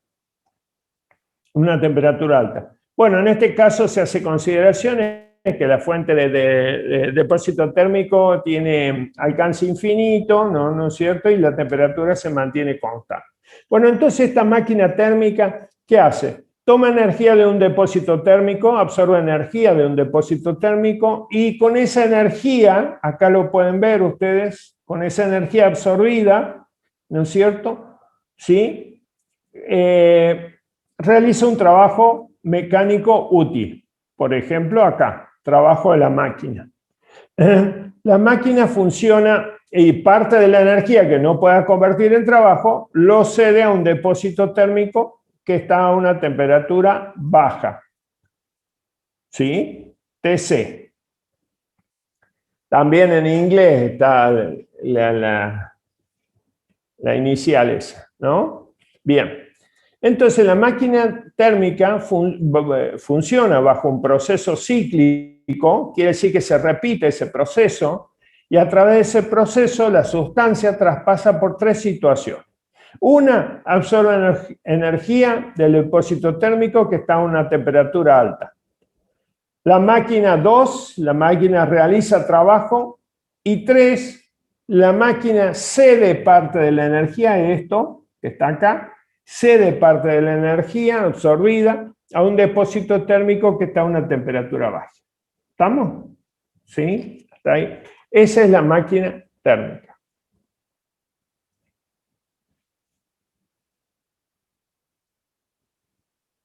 una temperatura alta. Bueno, en este caso se hace consideraciones que la fuente de depósito térmico tiene alcance infinito, ¿no es cierto? Y la temperatura se mantiene constante. Bueno, entonces esta máquina térmica, ¿qué hace? Toma energía de un depósito térmico, absorbe energía de un depósito térmico y con esa energía, acá lo pueden ver ustedes, con esa energía absorbida, ¿no es cierto? ¿Sí? Realiza un trabajo mecánico útil. Por ejemplo, acá, trabajo de la máquina. La máquina funciona y parte de la energía que no pueda convertir en trabajo lo cede a un depósito térmico que está a una temperatura baja. ¿Sí? TC. También en inglés está la inicial esa, ¿no? Bien. Entonces la máquina térmica funciona bajo un proceso cíclico, quiere decir que se repite ese proceso, y a través de ese proceso la sustancia traspasa por tres situaciones. Una, absorbe energía del depósito térmico que está a una temperatura alta. La máquina 2, la máquina realiza trabajo. Y 3, la máquina cede parte de la energía, esto que está acá, cede parte de la energía absorbida a un depósito térmico que está a una temperatura baja. ¿Estamos? ¿Sí? Hasta ahí. Esa es la máquina térmica.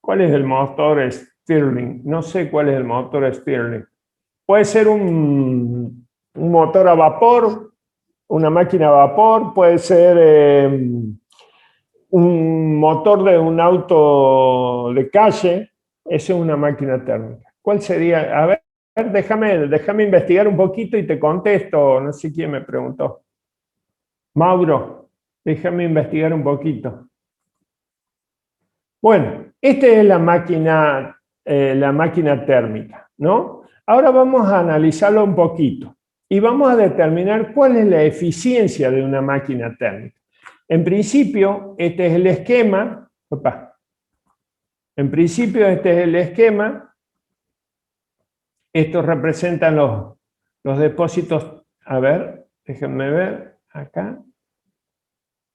¿Cuál es el motor Stirling? No sé cuál es el motor Stirling. Puede ser un motor a vapor, una máquina a vapor, puede ser un motor de un auto de calle. Esa es una máquina térmica. ¿Cuál sería? A ver, déjame investigar un poquito y te contesto. No sé quién me preguntó. Mauro, déjame investigar un poquito. Bueno, esta es la máquina térmica, ¿no? Ahora vamos a analizarlo un poquito y vamos a determinar cuál es la eficiencia de una máquina térmica. En principio, este es el esquema. En principio, este es el esquema. Estos representan los depósitos. A ver, déjenme ver acá.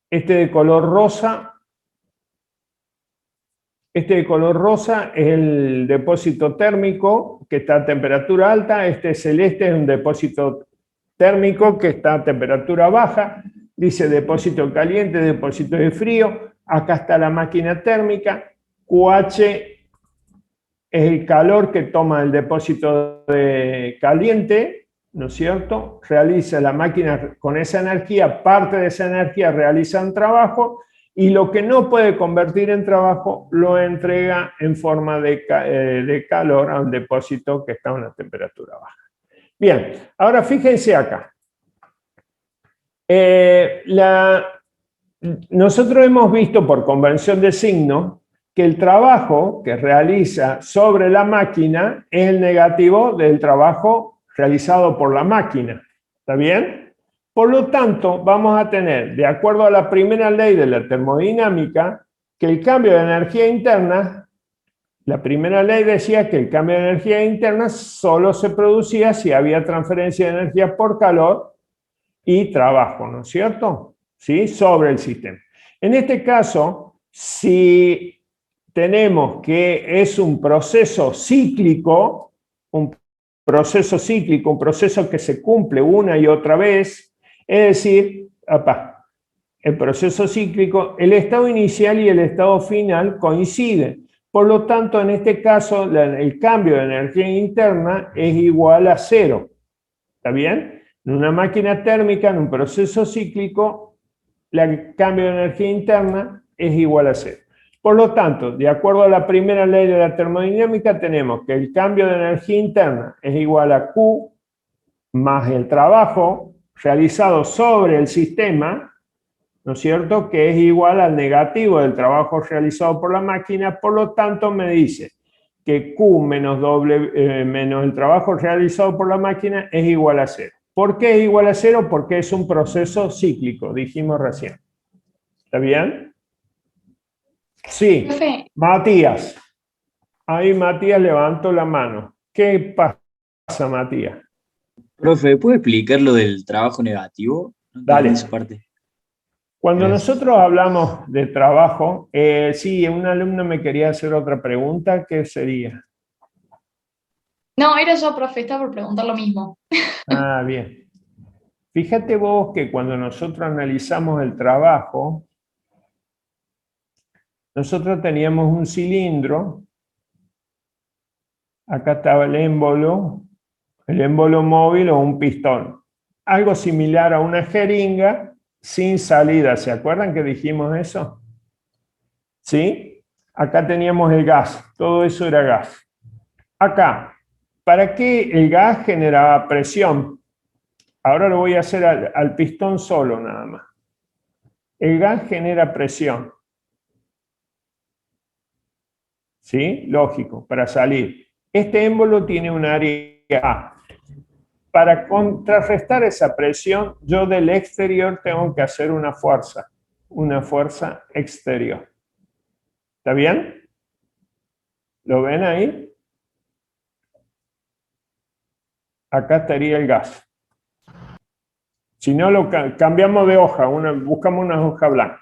Este de color rosa. Este de color rosa es el depósito térmico que está a temperatura alta. Este celeste es un depósito térmico que está a temperatura baja. Dice depósito caliente, depósito de frío. Acá está la máquina térmica. QH es el calor que toma el depósito de caliente, ¿no es cierto? Realiza la máquina con esa energía, parte de esa energía realiza un trabajo y lo que no puede convertir en trabajo lo entrega en forma de calor a un depósito que está a una temperatura baja. Bien, ahora fíjense acá. Nosotros hemos visto por convención de signo que el trabajo que realiza sobre la máquina es el negativo del trabajo realizado por la máquina. ¿Está bien? Por lo tanto, vamos a tener, de acuerdo a la primera ley de la termodinámica, que el cambio de energía interna, la primera ley decía que el cambio de energía interna solo se producía si había transferencia de energía por calor y trabajo, ¿no es cierto? ¿Sí? Sobre el sistema. En este caso, Si tenemos que es un proceso cíclico, un proceso que se cumple una y otra vez, es decir, el proceso cíclico, el estado inicial y el estado final coinciden. Por lo tanto, en este caso, el cambio de energía interna es igual a cero. ¿Está bien? En una máquina térmica, en un proceso cíclico, el cambio de energía interna es igual a cero. Por lo tanto, de acuerdo a la primera ley de la termodinámica, tenemos que el cambio de energía interna es igual a Q más el trabajo realizado sobre el sistema, ¿no es cierto?, que es igual al negativo del trabajo realizado por la máquina. Por lo tanto, me dice que Q menos el trabajo realizado por la máquina es igual a cero. ¿Por qué es igual a cero? Porque es un proceso cíclico, dijimos recién. ¿Está bien? Sí, Profe, Matías. Ahí Matías levantó la mano. ¿Qué pasa, Matías? Profe, ¿puede explicar lo del trabajo negativo? No Dale. entendí esa parte. Cuando Gracias. nosotros hablamos de trabajo, sí, un alumno me quería hacer otra pregunta, ¿qué sería? no, era yo, profe, estaba por preguntar lo mismo. Ah, bien. Fíjate vos que cuando nosotros analizamos el trabajo, nosotros teníamos un cilindro, acá estaba el émbolo móvil o un pistón. Algo similar a una jeringa sin salida. ¿Se acuerdan que dijimos eso? ¿Sí? Acá teníamos el gas, todo eso era gas. Acá, ¿para qué el gas generaba presión? Ahora lo voy a hacer al pistón solo nada más. El gas genera presión. ¿Sí? Lógico, para salir. Este émbolo tiene un área A. Para contrarrestar esa presión, yo del exterior tengo que hacer una fuerza exterior. ¿Está bien? ¿Lo ven ahí? Acá estaría el gas. Si no, lo cambiamos de hoja, buscamos una hoja blanca.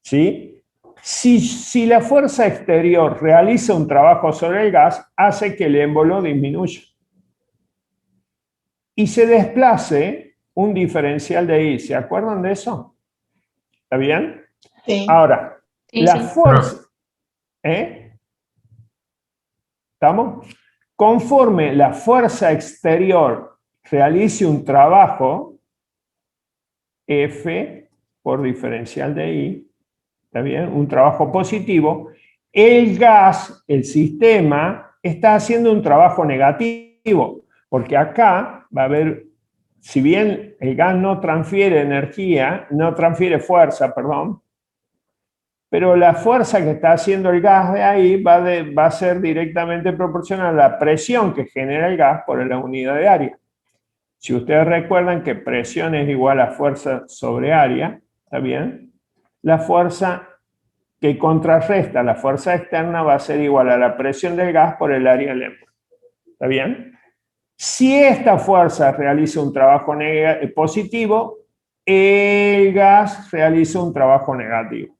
¿Sí? Si la fuerza exterior realiza un trabajo sobre el gas, hace que el émbolo disminuya. Y se desplace un diferencial de I. ¿Se acuerdan de eso? ¿Está bien? Sí. Ahora, Sí, la sí. fuerza... ¿Estamos? Conforme la fuerza exterior realice un trabajo, F por diferencial de I, ¿está bien? Un trabajo positivo, el gas, el sistema, está haciendo un trabajo negativo, porque acá va a haber, si bien el gas no transfiere energía, no transfiere fuerza, perdón, pero la fuerza que está haciendo el gas de ahí va a ser directamente proporcional a la presión que genera el gas por la unidad de área. Si ustedes recuerdan que presión es igual a fuerza sobre área, ¿está bien? La fuerza que contrarresta la fuerza externa va a ser igual a la presión del gas por el área del émbolo. ¿Está bien? Si esta fuerza realiza un trabajo positivo, el gas realiza un trabajo negativo.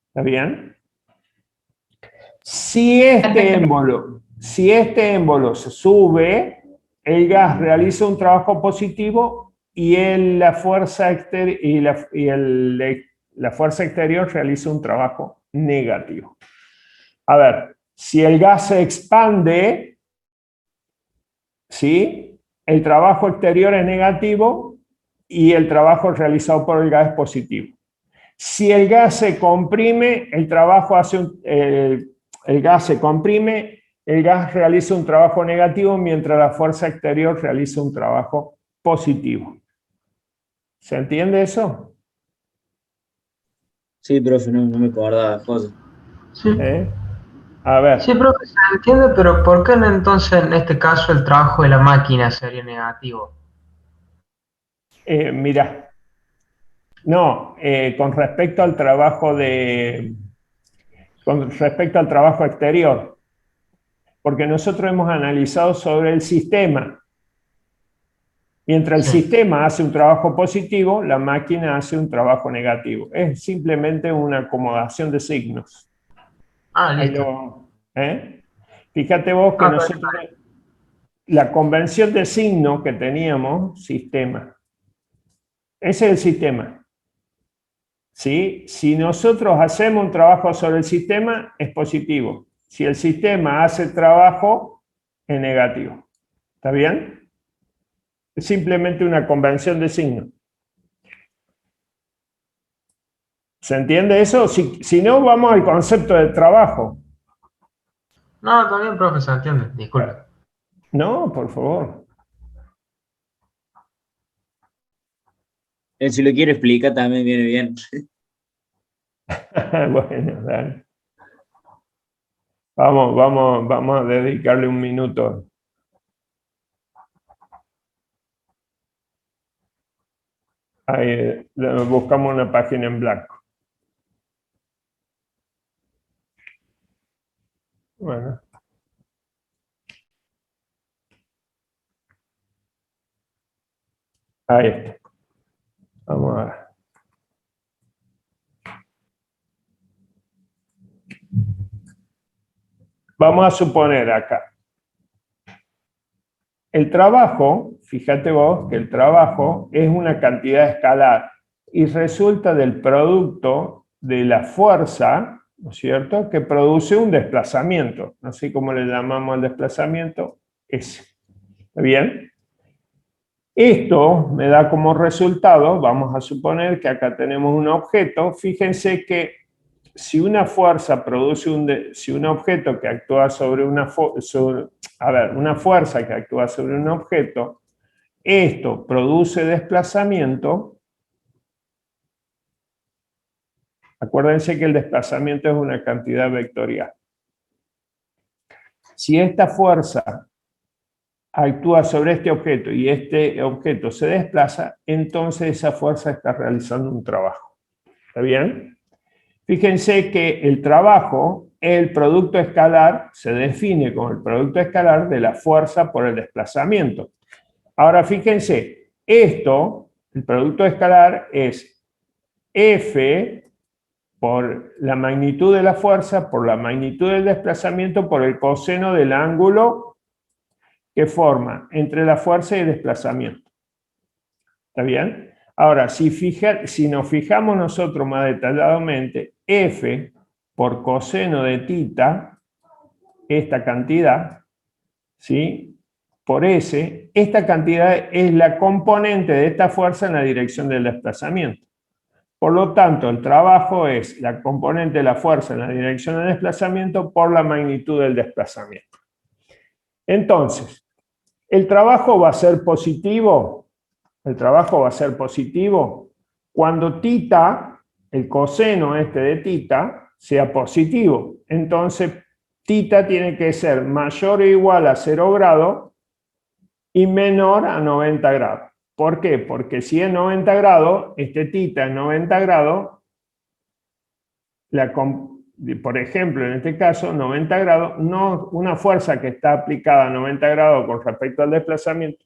¿Está bien? Si este émbolo se sube, el gas realiza un trabajo positivo y la fuerza exterior realiza un trabajo negativo. A ver, si el gas se expande, ¿sí?, el trabajo exterior es negativo y el trabajo realizado por el gas es positivo. Si el gas se comprime, el gas se comprime, el gas realiza un trabajo negativo mientras la fuerza exterior realiza un trabajo positivo. ¿Se entiende eso? Sí, profe, no me acordaba, José. Sí, A ver. sí, profe, se entiende, pero ¿por qué entonces en este caso el trabajo de la máquina sería negativo? Mira, no, con respecto al trabajo exterior, porque nosotros hemos analizado sobre el sistema. Mientras el Sí. sistema hace un trabajo positivo, la máquina hace un trabajo negativo. Es simplemente una acomodación de signos. Ah, Ahí listo. ¿eh? Fíjate vos que Ah, nosotros, la convención de signo que teníamos, sistema. Ese es el sistema. ¿Sí? Si nosotros hacemos un trabajo sobre el sistema, es positivo. Si el sistema hace trabajo, es negativo. ¿Está bien? Es simplemente una convención de signo. ¿Se entiende eso? Si no, vamos al concepto del trabajo. no, también, profe, se entiende. Disculpe. No, por favor. Si lo quiere explicar también viene bien. Bueno, dale. Vamos a dedicarle un minuto. Ahí, buscamos una página en blanco. Bueno. Ahí está. Vamos a ver. Vamos a suponer acá. El trabajo, fíjate vos que el trabajo es una cantidad escalar y resulta del producto de la fuerza, ¿no es cierto?, que produce un desplazamiento. Así como le llamamos al desplazamiento, S. ¿Está bien? Esto me da como resultado, vamos a suponer que acá tenemos un objeto. Fíjense que si una fuerza produce si un objeto que actúa sobre una fuerza que actúa sobre un objeto, esto produce desplazamiento. Acuérdense que el desplazamiento es una cantidad vectorial. Si esta fuerza actúa sobre este objeto y este objeto se desplaza, entonces esa fuerza está realizando un trabajo. ¿Está bien? Fíjense que el trabajo, el producto escalar, se define como el producto escalar de la fuerza por el desplazamiento. Ahora fíjense, esto, el producto escalar es F por la magnitud de la fuerza, por la magnitud del desplazamiento, por el coseno del ángulo que forma entre la fuerza y el desplazamiento. ¿Está bien? Ahora, si nos fijamos nosotros más detalladamente, F por coseno de tita, esta cantidad, ¿sí?, por S, esta cantidad es la componente de esta fuerza en la dirección del desplazamiento. Por lo tanto, el trabajo es la componente de la fuerza en la dirección del desplazamiento por la magnitud del desplazamiento. Entonces, ¿el trabajo va a ser positivo? El trabajo va a ser positivo cuando tita, el coseno de tita, sea positivo. Entonces, tita tiene que ser mayor o igual a 0 grados y menor a 90 grados. ¿Por qué? Porque si es 90 grados, tita es 90 grados, por ejemplo, en este caso, 90 grados, no, una fuerza que está aplicada a 90 grados con respecto al desplazamiento,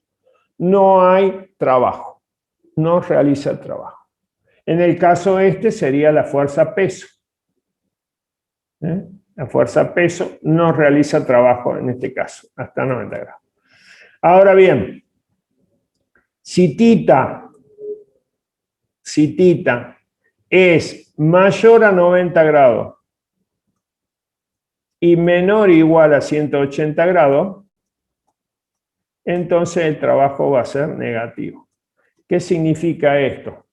no hay trabajo, no realiza el trabajo. En el caso sería la fuerza peso. La fuerza peso no realiza trabajo en este caso, hasta 90 grados. Ahora bien, si tita es mayor a 90 grados y menor o igual a 180 grados, entonces el trabajo va a ser negativo. ¿Qué significa esto?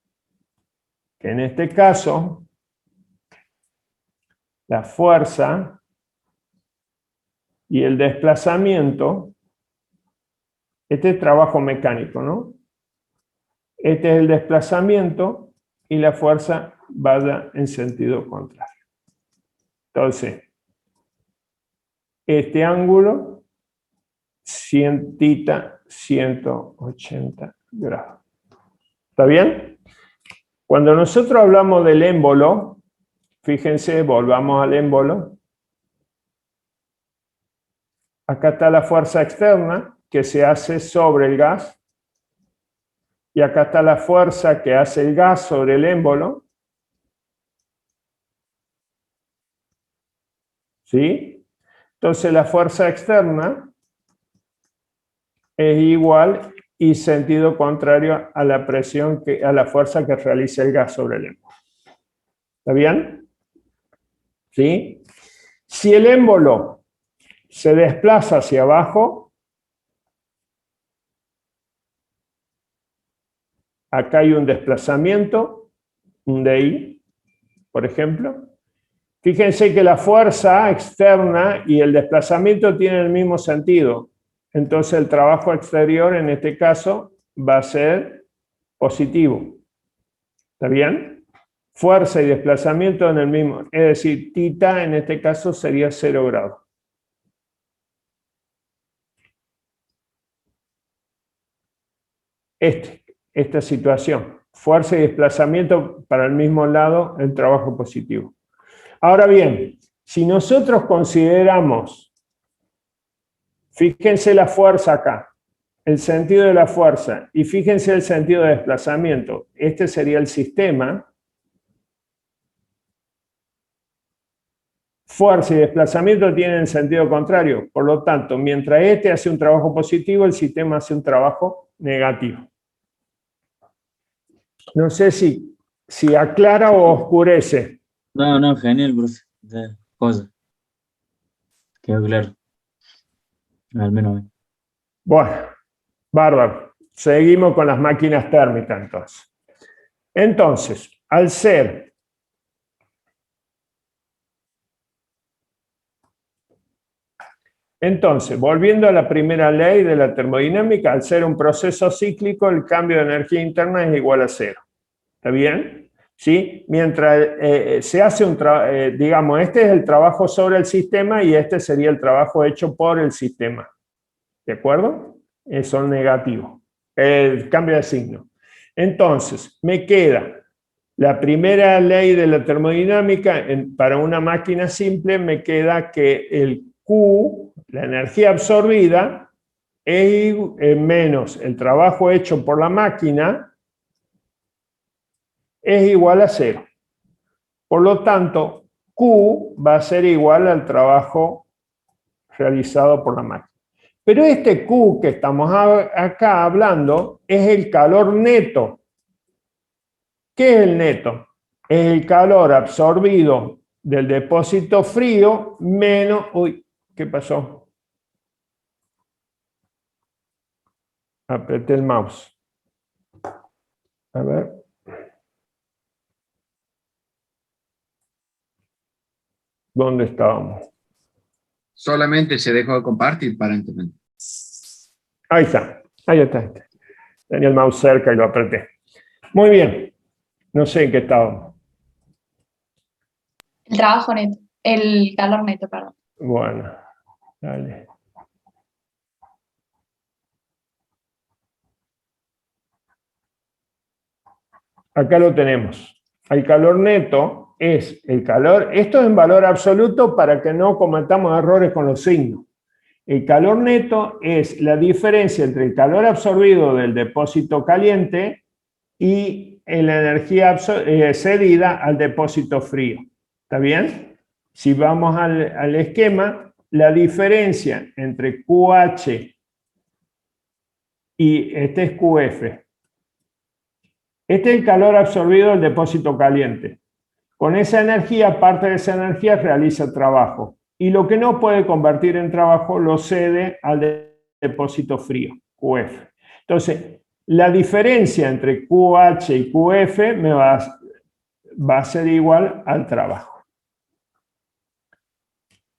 Que en este caso, la fuerza y el desplazamiento, este es trabajo mecánico, ¿no? Este es el desplazamiento y la fuerza vaya en sentido contrario. Entonces, este ángulo, tita 180 grados. ¿Está bien? Cuando nosotros hablamos del émbolo, fíjense, volvamos al émbolo. Acá está la fuerza externa que se hace sobre el gas. y acá está la fuerza que hace el gas sobre el émbolo. ¿Sí? Entonces la fuerza externa es igual y sentido contrario a la presión, a la fuerza que realiza el gas sobre el émbolo. ¿Está bien? ¿Sí? Si el émbolo se desplaza hacia abajo, acá hay un desplazamiento, un DI, por ejemplo. Fíjense que la fuerza externa y el desplazamiento tienen el mismo sentido. Entonces el trabajo exterior en este caso va a ser positivo. ¿Está bien? Fuerza y desplazamiento en el mismo. Es decir, θ en este caso sería 0 grados. Esta situación. Fuerza y desplazamiento para el mismo lado, el trabajo positivo. Ahora bien, si nosotros consideramos, fíjense la fuerza acá, el sentido de la fuerza, y fíjense el sentido de desplazamiento. Este sería el sistema. Fuerza y desplazamiento tienen sentido contrario. Por lo tanto, mientras este hace un trabajo positivo, el sistema hace un trabajo negativo. No sé si aclara o oscurece. No, genial, profe. De cosa. Quedó claro. Al menos a mí. Bueno, bárbaro. Seguimos con las máquinas térmicas entonces. Entonces, al ser Entonces, volviendo a la primera ley de la termodinámica, al ser un proceso cíclico, el cambio de energía interna es igual a 0. ¿Está bien? ¿Sí? Mientras se hace digamos, este es el trabajo sobre el sistema y este sería el trabajo hecho por el sistema. ¿De acuerdo? Son negativos. El cambio de signo. Entonces, me queda la primera ley de la termodinámica. Para una máquina simple me queda que el Q, la energía absorbida, es menos el trabajo hecho por la máquina, es igual a 0. Por lo tanto, Q va a ser igual al trabajo realizado por la máquina. Pero este Q que estamos acá hablando es el calor neto. ¿Qué es el neto? Es el calor absorbido del depósito frío menos... Uy, ¿qué pasó? Apreté el mouse. A ver. ¿Dónde estábamos? Solamente se dejó de compartir, aparentemente. Ahí está. Ahí está. Tenía el mouse cerca y lo apreté. Muy bien. No sé en qué estábamos. El trabajo neto, el calor neto, perdón. Bueno, dale. Acá lo tenemos. El calor neto es el calor, esto es en valor absoluto para que no cometamos errores con los signos. El calor neto es la diferencia entre el calor absorbido del depósito caliente y la energía cedida al depósito frío. ¿Está bien? Si vamos al esquema, la diferencia entre QH y este es QF. Este es el calor absorbido del depósito caliente. Con esa energía, parte de esa energía realiza trabajo. Y lo que no puede convertir en trabajo lo cede al depósito frío, QF. Entonces, la diferencia entre QH y QF va a ser igual al trabajo.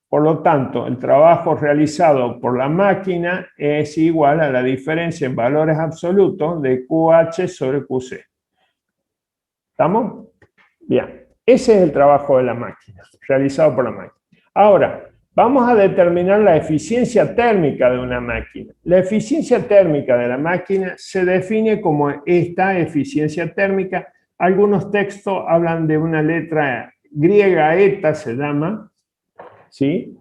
Por lo tanto, el trabajo realizado por la máquina es igual a la diferencia en valores absolutos de QH sobre QC. ¿Estamos? Bien. Ese es el trabajo de la máquina, realizado por la máquina. Ahora, vamos a determinar la eficiencia térmica de una máquina. La eficiencia térmica de la máquina se define como esta eficiencia térmica. Algunos textos hablan de una letra griega, eta se llama, ¿sí?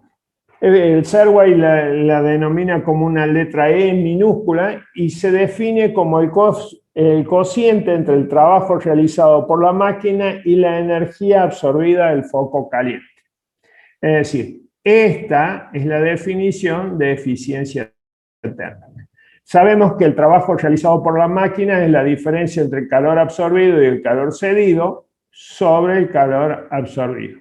El Serway la denomina como una letra E minúscula y se define como el el cociente entre el trabajo realizado por la máquina y la energía absorbida del foco caliente. Es decir, esta es la definición de eficiencia térmica. Sabemos que el trabajo realizado por la máquina es la diferencia entre el calor absorbido y el calor cedido sobre el calor absorbido.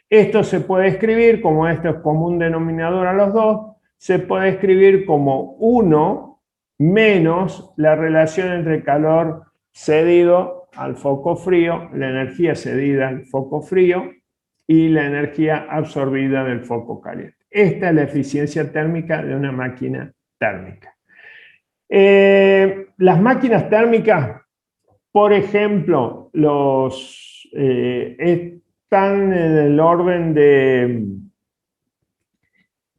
Esto se puede escribir, como esto es común denominador a los dos, se puede escribir como 1 menos la relación entre el calor cedido al foco frío, la energía cedida al foco frío y la energía absorbida del foco caliente. Esta es la eficiencia térmica de una máquina térmica. Las máquinas térmicas, por ejemplo, están en el orden de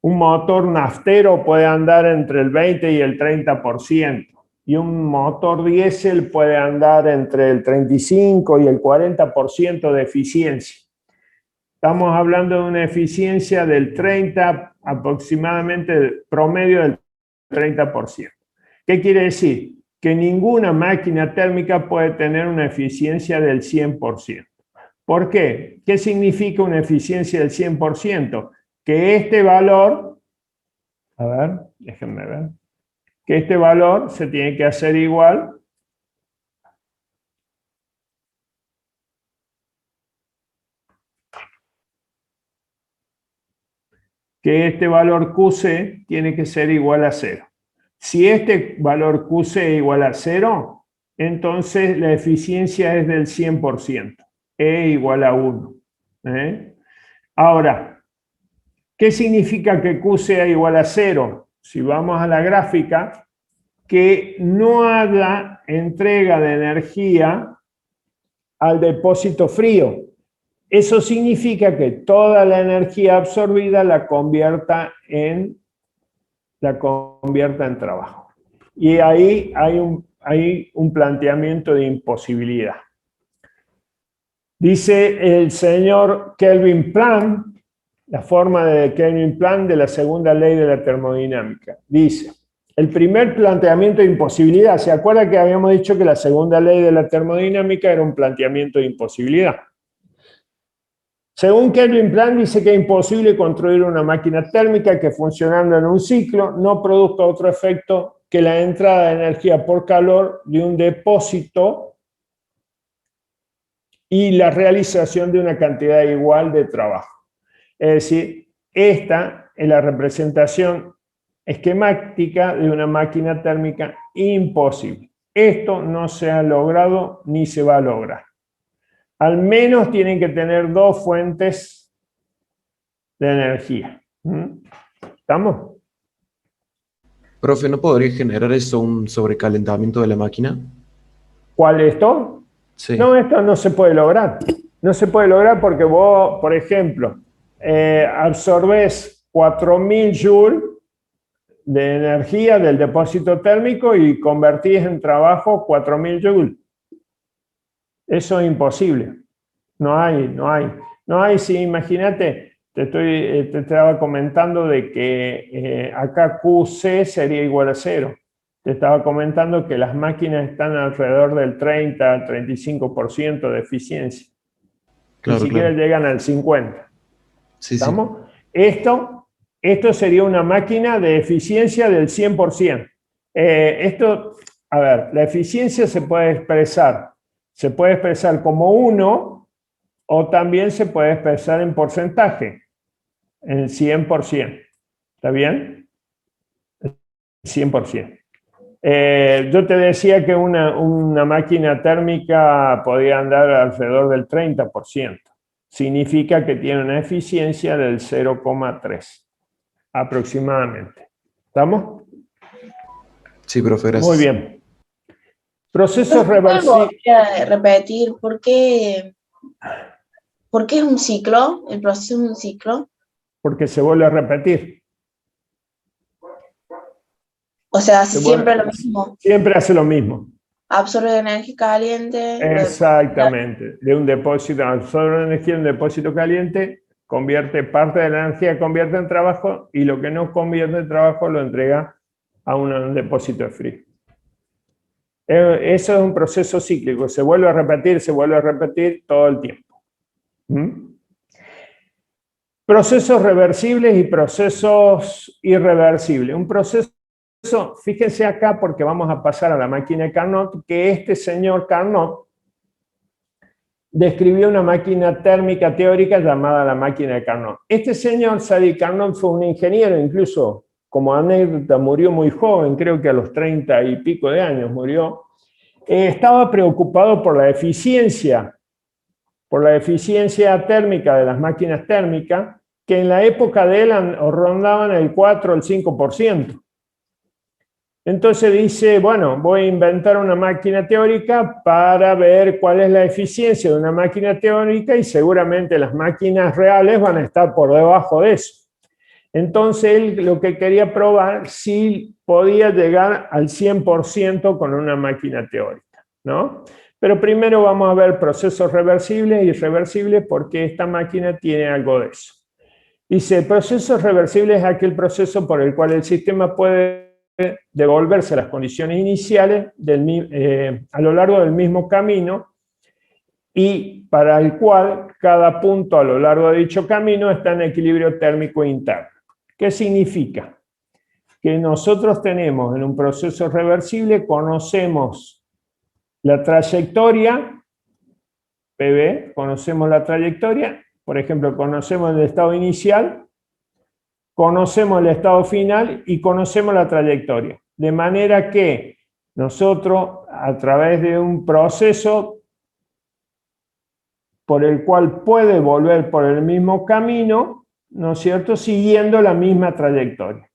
un motor naftero puede andar entre el 20 y el 30%, y un motor diésel puede andar entre el 35 y el 40% de eficiencia. Estamos hablando de una eficiencia del 30, aproximadamente promedio del 30%. ¿Qué quiere decir? Que ninguna máquina térmica puede tener una eficiencia del 100%. ¿Por qué? ¿Qué significa una eficiencia del 100%? Que este valor, a ver, déjenme ver, que este valor se tiene que hacer igual que este valor QC tiene que ser igual a 0. Si este valor QC es igual a 0, entonces la eficiencia es del 100%, E igual a 1. Ahora, ¿qué significa que Q sea igual a 0? Si vamos a la gráfica, que no haga entrega de energía al depósito frío. Eso significa que toda la energía absorbida la convierta en trabajo. Y ahí hay un planteamiento de imposibilidad. Dice el señor Kelvin Planck, la forma de Kelvin Planck de la segunda ley de la termodinámica. Dice, el primer planteamiento de imposibilidad, ¿se acuerda que habíamos dicho que la segunda ley de la termodinámica era un planteamiento de imposibilidad? Según Kelvin Planck, dice que es imposible construir una máquina térmica que funcionando en un ciclo no produzca otro efecto que la entrada de energía por calor de un depósito y la realización de una cantidad igual de trabajo. Es decir, esta es la representación esquemática de una máquina térmica imposible. Esto no se ha logrado ni se va a lograr. Al menos tienen que tener dos fuentes de energía. ¿Estamos? Profe, ¿no podría generar eso un sobrecalentamiento de la máquina? ¿Cuál es esto? Sí. No, esto no se puede lograr. No se puede lograr porque vos, por ejemplo, absorbés 4.000 joules de energía del depósito térmico y convertís en trabajo 4.000 joules. Eso es imposible. No hay, sí, imagínate, te estaba comentando de que acá QC sería igual a 0. Te estaba comentando que las máquinas están alrededor del 30, 35% de eficiencia. Claro, Ni siquiera claro. llegan al 50%. Sí, ¿Estamos? Esto sería una máquina de eficiencia del 100%. A ver, la eficiencia se puede expresar como 1 o también se puede expresar en porcentaje, en el 100%. ¿Está bien? 100%. Yo te decía que una máquina térmica podría andar alrededor del 30%. Significa que tiene una eficiencia del 0,3 aproximadamente. ¿Estamos? Sí, profe, gracias. Muy bien. Procesos ¿Puedo reversibles. repetir por qué es un ciclo? ¿El proceso es un ciclo? Porque se vuelve a repetir. O sea, hace Se siempre vuelve- lo mismo. Siempre hace lo mismo. Absorbe energía caliente. Exactamente. De un depósito, absorbe energía en un depósito caliente, convierte parte de la energía, convierte en trabajo, y lo que no convierte en trabajo lo entrega a un depósito de frío. Eso es un proceso cíclico, se vuelve a repetir todo el tiempo. Procesos reversibles y procesos irreversibles. Un proceso, fíjense acá porque vamos a pasar a la máquina de Carnot, que este señor Carnot describió una máquina térmica teórica llamada la máquina de Carnot. Este señor, Sadi Carnot, fue un ingeniero, incluso como anécdota murió muy joven, creo que a los 30 y pico de años murió. Estaba preocupado por la eficiencia térmica de las máquinas térmicas, que en la época de él rondaban el 4 o el 5%. Entonces dice, bueno, voy a inventar una máquina teórica para ver cuál es la eficiencia de una máquina teórica y seguramente las máquinas reales van a estar por debajo de eso. Entonces él lo que quería probar si podía llegar al 100% con una máquina teórica, ¿no? Pero primero vamos a ver procesos reversibles y irreversibles porque esta máquina tiene algo de eso. Dice, procesos reversibles es aquel proceso por el cual el sistema puede devolverse a las condiciones iniciales a lo largo del mismo camino y para el cual cada punto a lo largo de dicho camino está en equilibrio térmico interno. ¿Qué significa? Que nosotros tenemos en un proceso reversible, conocemos la trayectoria, PV, conocemos la trayectoria, por ejemplo, conocemos el estado inicial, conocemos el estado final y conocemos la trayectoria. De manera que nosotros, a través de un proceso por el cual puede volver por el mismo camino, ¿no es cierto?, siguiendo la misma trayectoria.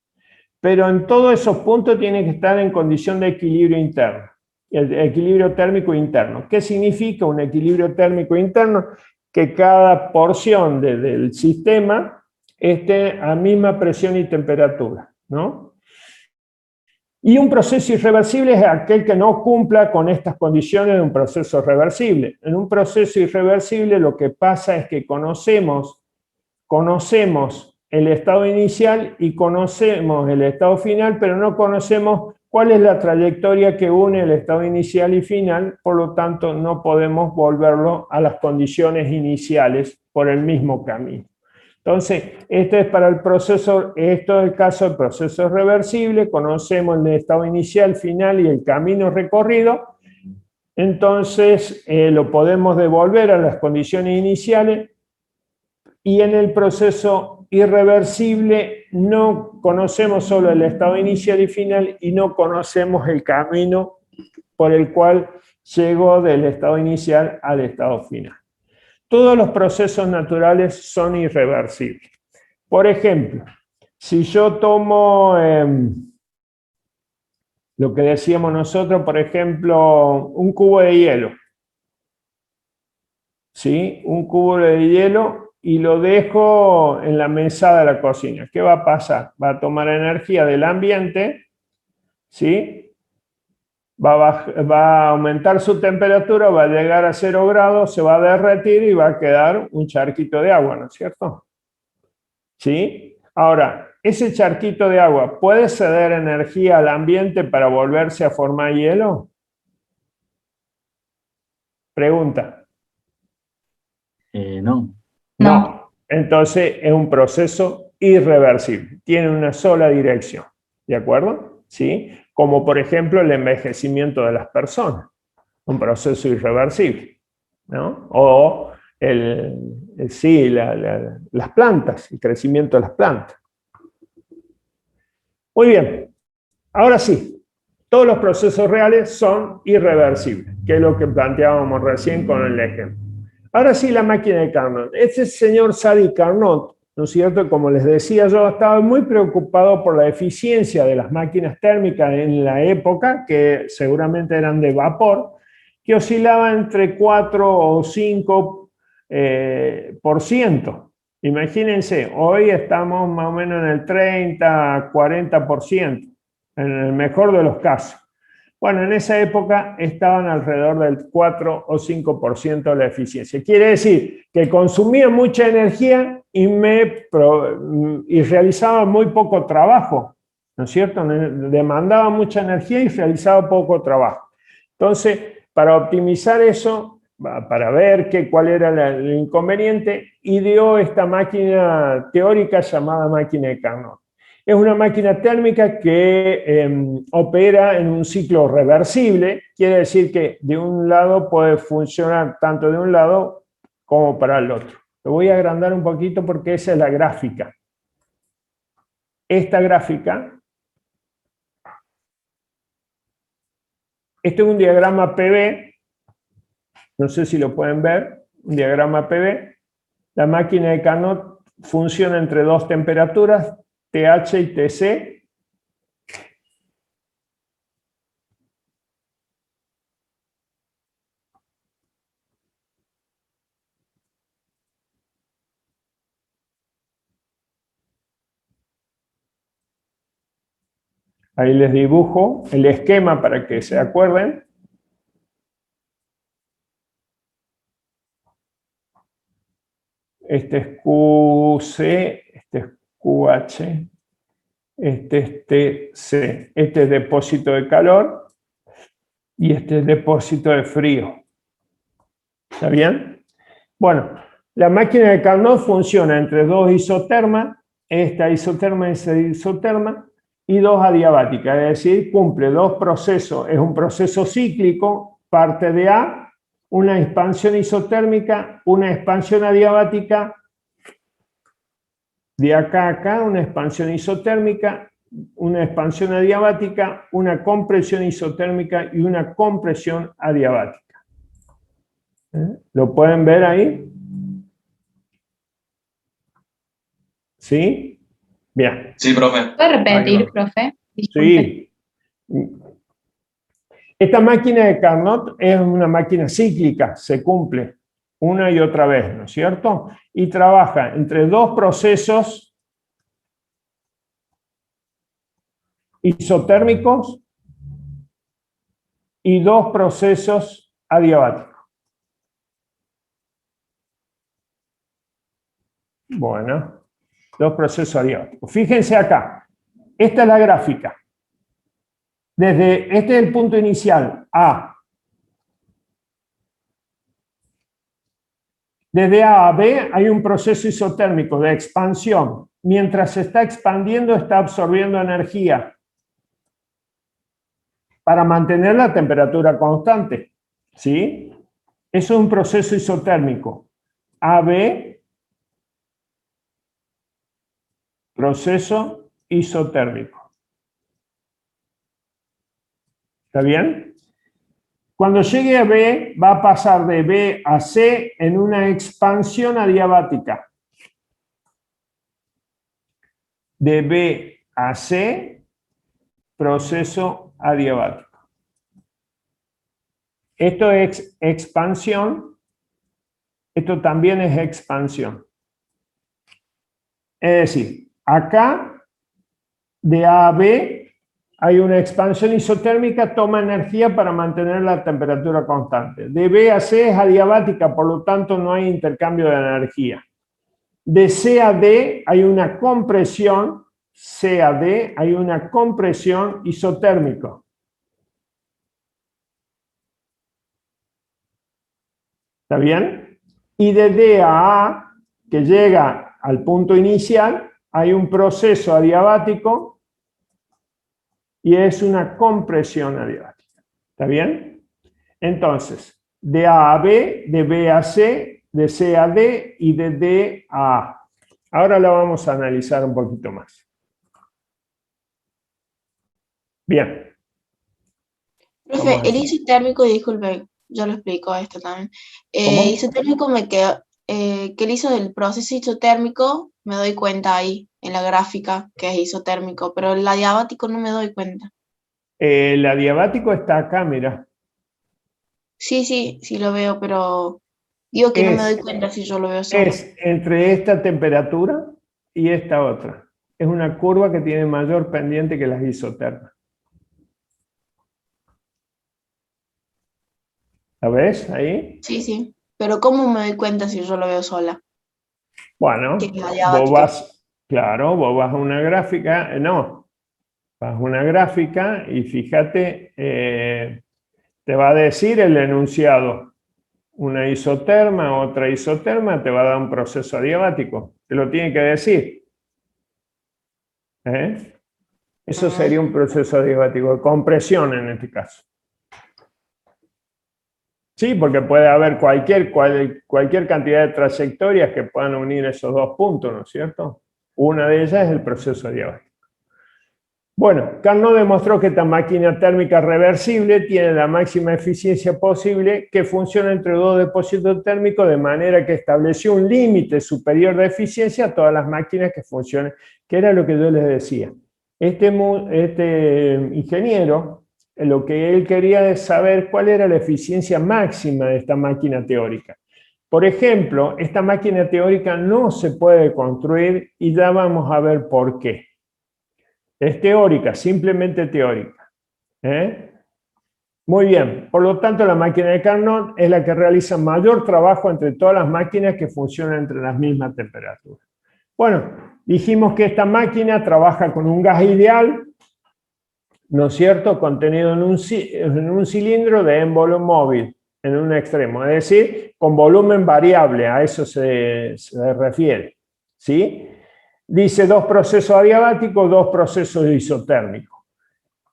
Pero en todos esos puntos tiene que estar en condición de equilibrio interno, el equilibrio térmico interno. ¿Qué significa un equilibrio térmico interno? Que cada porción del sistema esté a misma presión y temperatura, ¿no? Y un proceso irreversible es aquel que no cumpla con estas condiciones de un proceso reversible. En un proceso irreversible lo que pasa es que conocemos el estado inicial y conocemos el estado final, pero no conocemos cuál es la trayectoria que une el estado inicial y final, por lo tanto no podemos volverlo a las condiciones iniciales por el mismo camino. Entonces, esto es para el proceso, esto es el caso del proceso reversible, conocemos el estado inicial, final y el camino recorrido, entonces lo podemos devolver a las condiciones iniciales. Y en el proceso irreversible no conocemos solo el estado inicial y final y no conocemos el camino por el cual llegó del estado inicial al estado final. Todos los procesos naturales son irreversibles. Por ejemplo, si yo tomo lo que decíamos nosotros, por ejemplo, un cubo de hielo, ¿sí? Un cubo de hielo y lo dejo en la mesada de la cocina. ¿Qué va a pasar? Va a tomar energía del ambiente, ¿sí? Va a aumentar su temperatura, va a llegar a 0 grados, se va a derretir y va a quedar un charquito de agua, ¿no es cierto? ¿Sí? Ahora, ¿ese charquito de agua puede ceder energía al ambiente para volverse a formar hielo? Pregunta. No. No. Entonces es un proceso irreversible. Tiene una sola dirección. ¿De acuerdo? ¿Sí? Como por ejemplo el envejecimiento de las personas. Un proceso irreversible, ¿no? O las plantas, el crecimiento de las plantas. Muy bien. Ahora sí, todos los procesos reales son irreversibles, que es lo que planteábamos recién con el ejemplo. Ahora sí, la máquina de Carnot. Este señor Sadi Carnot, ¿no es cierto? Como les decía yo, estaba muy preocupado por la eficiencia de las máquinas térmicas en la época, que seguramente eran de vapor, que oscilaban entre 4 o 5%. Imagínense, hoy estamos más o menos en el 30, 40%, en el mejor de los casos. Bueno, en esa época estaban alrededor del 4 o 5% de la eficiencia. Quiere decir que consumía mucha energía y realizaba muy poco trabajo, ¿no es cierto? Demandaba mucha energía y realizaba poco trabajo. Entonces, para optimizar eso, para ver cuál era el inconveniente, ideó esta máquina teórica llamada máquina de Carnot. Es una máquina térmica que opera en un ciclo reversible, quiere decir que de un lado puede funcionar tanto de un lado como para el otro. Lo voy a agrandar un poquito porque esa es la gráfica. Esta gráfica, este es un diagrama PV, no sé si lo pueden ver, un diagrama PV. La máquina de Carnot funciona entre dos temperaturas, TH y TC. Ahí les dibujo el esquema para que se acuerden. Este es QC, este es QH, este es TC. Este es depósito de calor y este es depósito de frío. ¿Está bien? Bueno, la máquina de Carnot funciona entre dos isotermas, esta isoterma y esa isoterma, y dos adiabáticas, es decir, cumple dos procesos, es un proceso cíclico, parte de A, una expansión isotérmica, una expansión adiabática, de acá a acá, una expansión isotérmica, una expansión adiabática, una compresión isotérmica y una compresión adiabática. ¿Lo pueden ver ahí? ¿Sí? Bien. Sí, profe. ¿Puede repetir, Ahí va. profe? Disculpe. Sí. Esta máquina de Carnot es una máquina cíclica, se cumple una y otra vez, ¿no es cierto? Y trabaja entre dos procesos isotérmicos y dos procesos adiabáticos. Bueno, dos procesos adiabáticos. Fíjense acá, esta es la gráfica. Este es el punto inicial, A. Desde A a B hay un proceso isotérmico de expansión. Mientras se está expandiendo, está absorbiendo energía para mantener la temperatura constante. ¿Sí? Eso es un proceso isotérmico. AB, proceso isotérmico. ¿Está bien? Cuando llegue a B, va a pasar de B a C en una expansión adiabática. De B a C, proceso adiabático. Esto es expansión, esto también es expansión. Es decir, acá, de A a B, hay una expansión isotérmica, toma energía para mantener la temperatura constante. De B a C es adiabática, por lo tanto no hay intercambio de energía. De C a D hay una compresión, C a D hay una compresión isotérmica. ¿Está bien? Y de D a A, que llega al punto inicial, hay un proceso adiabático y es una compresión adiabática. ¿Está bien? Entonces, de A a B, de B a C, de C a D y de D a A. Ahora la vamos a analizar un poquito más. Bien. Profe, el isotérmico, disculpe, yo lo explico esto también. ¿Cómo? Isotérmico me quedó, que él hizo del proceso isotérmico, me doy cuenta ahí, en la gráfica, que es isotérmico, pero el adiabático no me doy cuenta. El adiabático está acá, mira. Sí, sí lo veo, pero digo que no me doy cuenta si yo lo veo solo. Es entre esta temperatura y esta otra. Es una curva que tiene mayor pendiente que las isotermas. ¿La ves ahí? Sí, pero ¿cómo me doy cuenta si yo lo veo sola? Bueno, Que es vos adiabático. vas, claro, vos vas a una gráfica, vas a una gráfica y fíjate, Te va a decir el enunciado. Una isoterma, otra isoterma, te va a dar un proceso adiabático. Te lo tiene que decir. Eso sería un proceso adiabático, de compresión en este caso. Sí, porque puede haber cualquier cantidad de trayectorias que puedan unir esos dos puntos, ¿no es cierto? Una de ellas es el proceso adiabático. Bueno, Carnot demostró que esta máquina térmica reversible tiene la máxima eficiencia posible, que funciona entre dos depósitos térmicos, de manera que estableció un límite superior de eficiencia a todas las máquinas que funcionen, que era lo que yo les decía. Este ingeniero, lo que él quería es saber cuál era la eficiencia máxima de esta máquina teórica. Por ejemplo, esta máquina teórica no se puede construir y ya vamos a ver por qué. Es teórica, simplemente teórica. Muy bien, por lo tanto la máquina de Carnot es la que realiza mayor trabajo entre todas las máquinas que funcionan entre las mismas temperaturas. Bueno, dijimos que esta máquina trabaja con un gas ideal, ¿no es cierto?, contenido en un cilindro de émbolo móvil, en un extremo, es decir, con volumen variable, a eso se refiere, ¿sí? Dice 2 procesos adiabáticos, 2 procesos isotérmicos.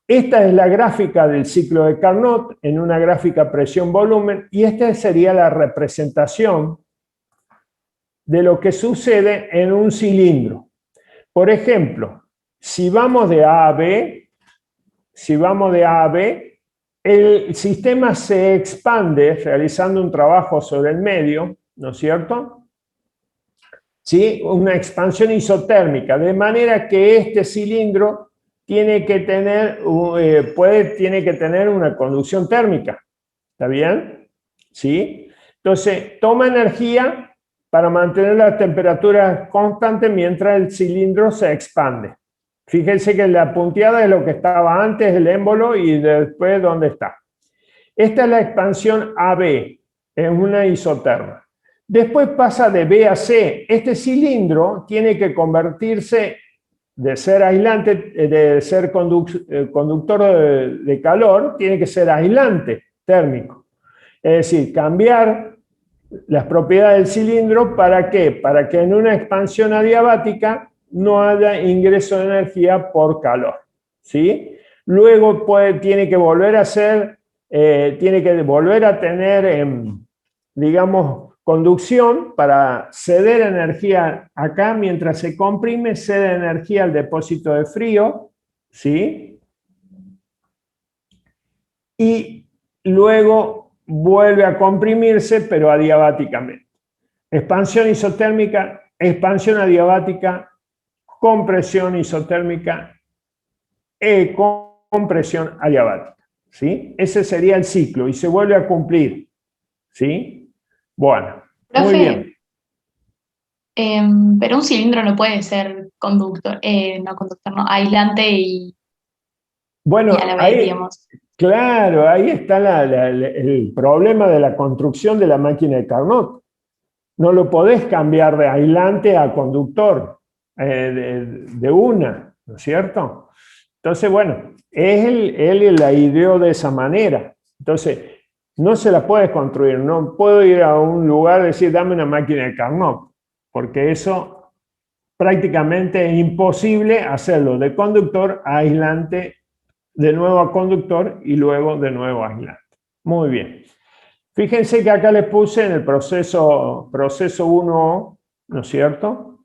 Esta es la gráfica del ciclo de Carnot, en una gráfica presión-volumen, y esta sería la representación de lo que sucede en un cilindro. Por ejemplo, si vamos de A a B, el sistema se expande realizando un trabajo sobre el medio, ¿no es cierto?, ¿sí? Una expansión isotérmica, de manera que este cilindro tiene que tener una conducción térmica. ¿Está bien? ¿Sí? Entonces, toma energía para mantener la temperatura constante mientras el cilindro se expande. Fíjense que la punteada es lo que estaba antes del émbolo y después dónde está. Esta es la expansión AB, es una isoterma. Después pasa de B a C. Este cilindro tiene que convertirse de ser aislante, de ser conductor de calor, tiene que ser aislante térmico. Es decir, cambiar las propiedades del cilindro, ¿para qué? Para que en una expansión adiabática no haya ingreso de energía por calor, ¿sí? Luego tiene que volver a tener, digamos, conducción para ceder energía acá, mientras se comprime, cede energía al depósito de frío, ¿sí? Y luego vuelve a comprimirse, pero adiabáticamente. Expansión isotérmica, expansión adiabática, compresión isotérmica, compresión adiabática, ¿sí? Ese sería el ciclo y se vuelve a cumplir, ¿sí? Bueno, Profe, muy bien. Pero un cilindro no puede ser aislante y Bueno, a la vez, digamos. claro, ahí está el problema de la construcción de la máquina de Carnot. No lo podés cambiar de aislante a conductor de una, ¿no es cierto? Entonces, bueno, él la ideó de esa manera. Entonces, no se la puedes construir, no puedo ir a un lugar y decir, dame una máquina de Carnot, porque eso prácticamente es imposible hacerlo de conductor a aislante, de nuevo a conductor y luego de nuevo a aislante. Muy bien. Fíjense que acá les puse en el proceso 1O, ¿no es cierto?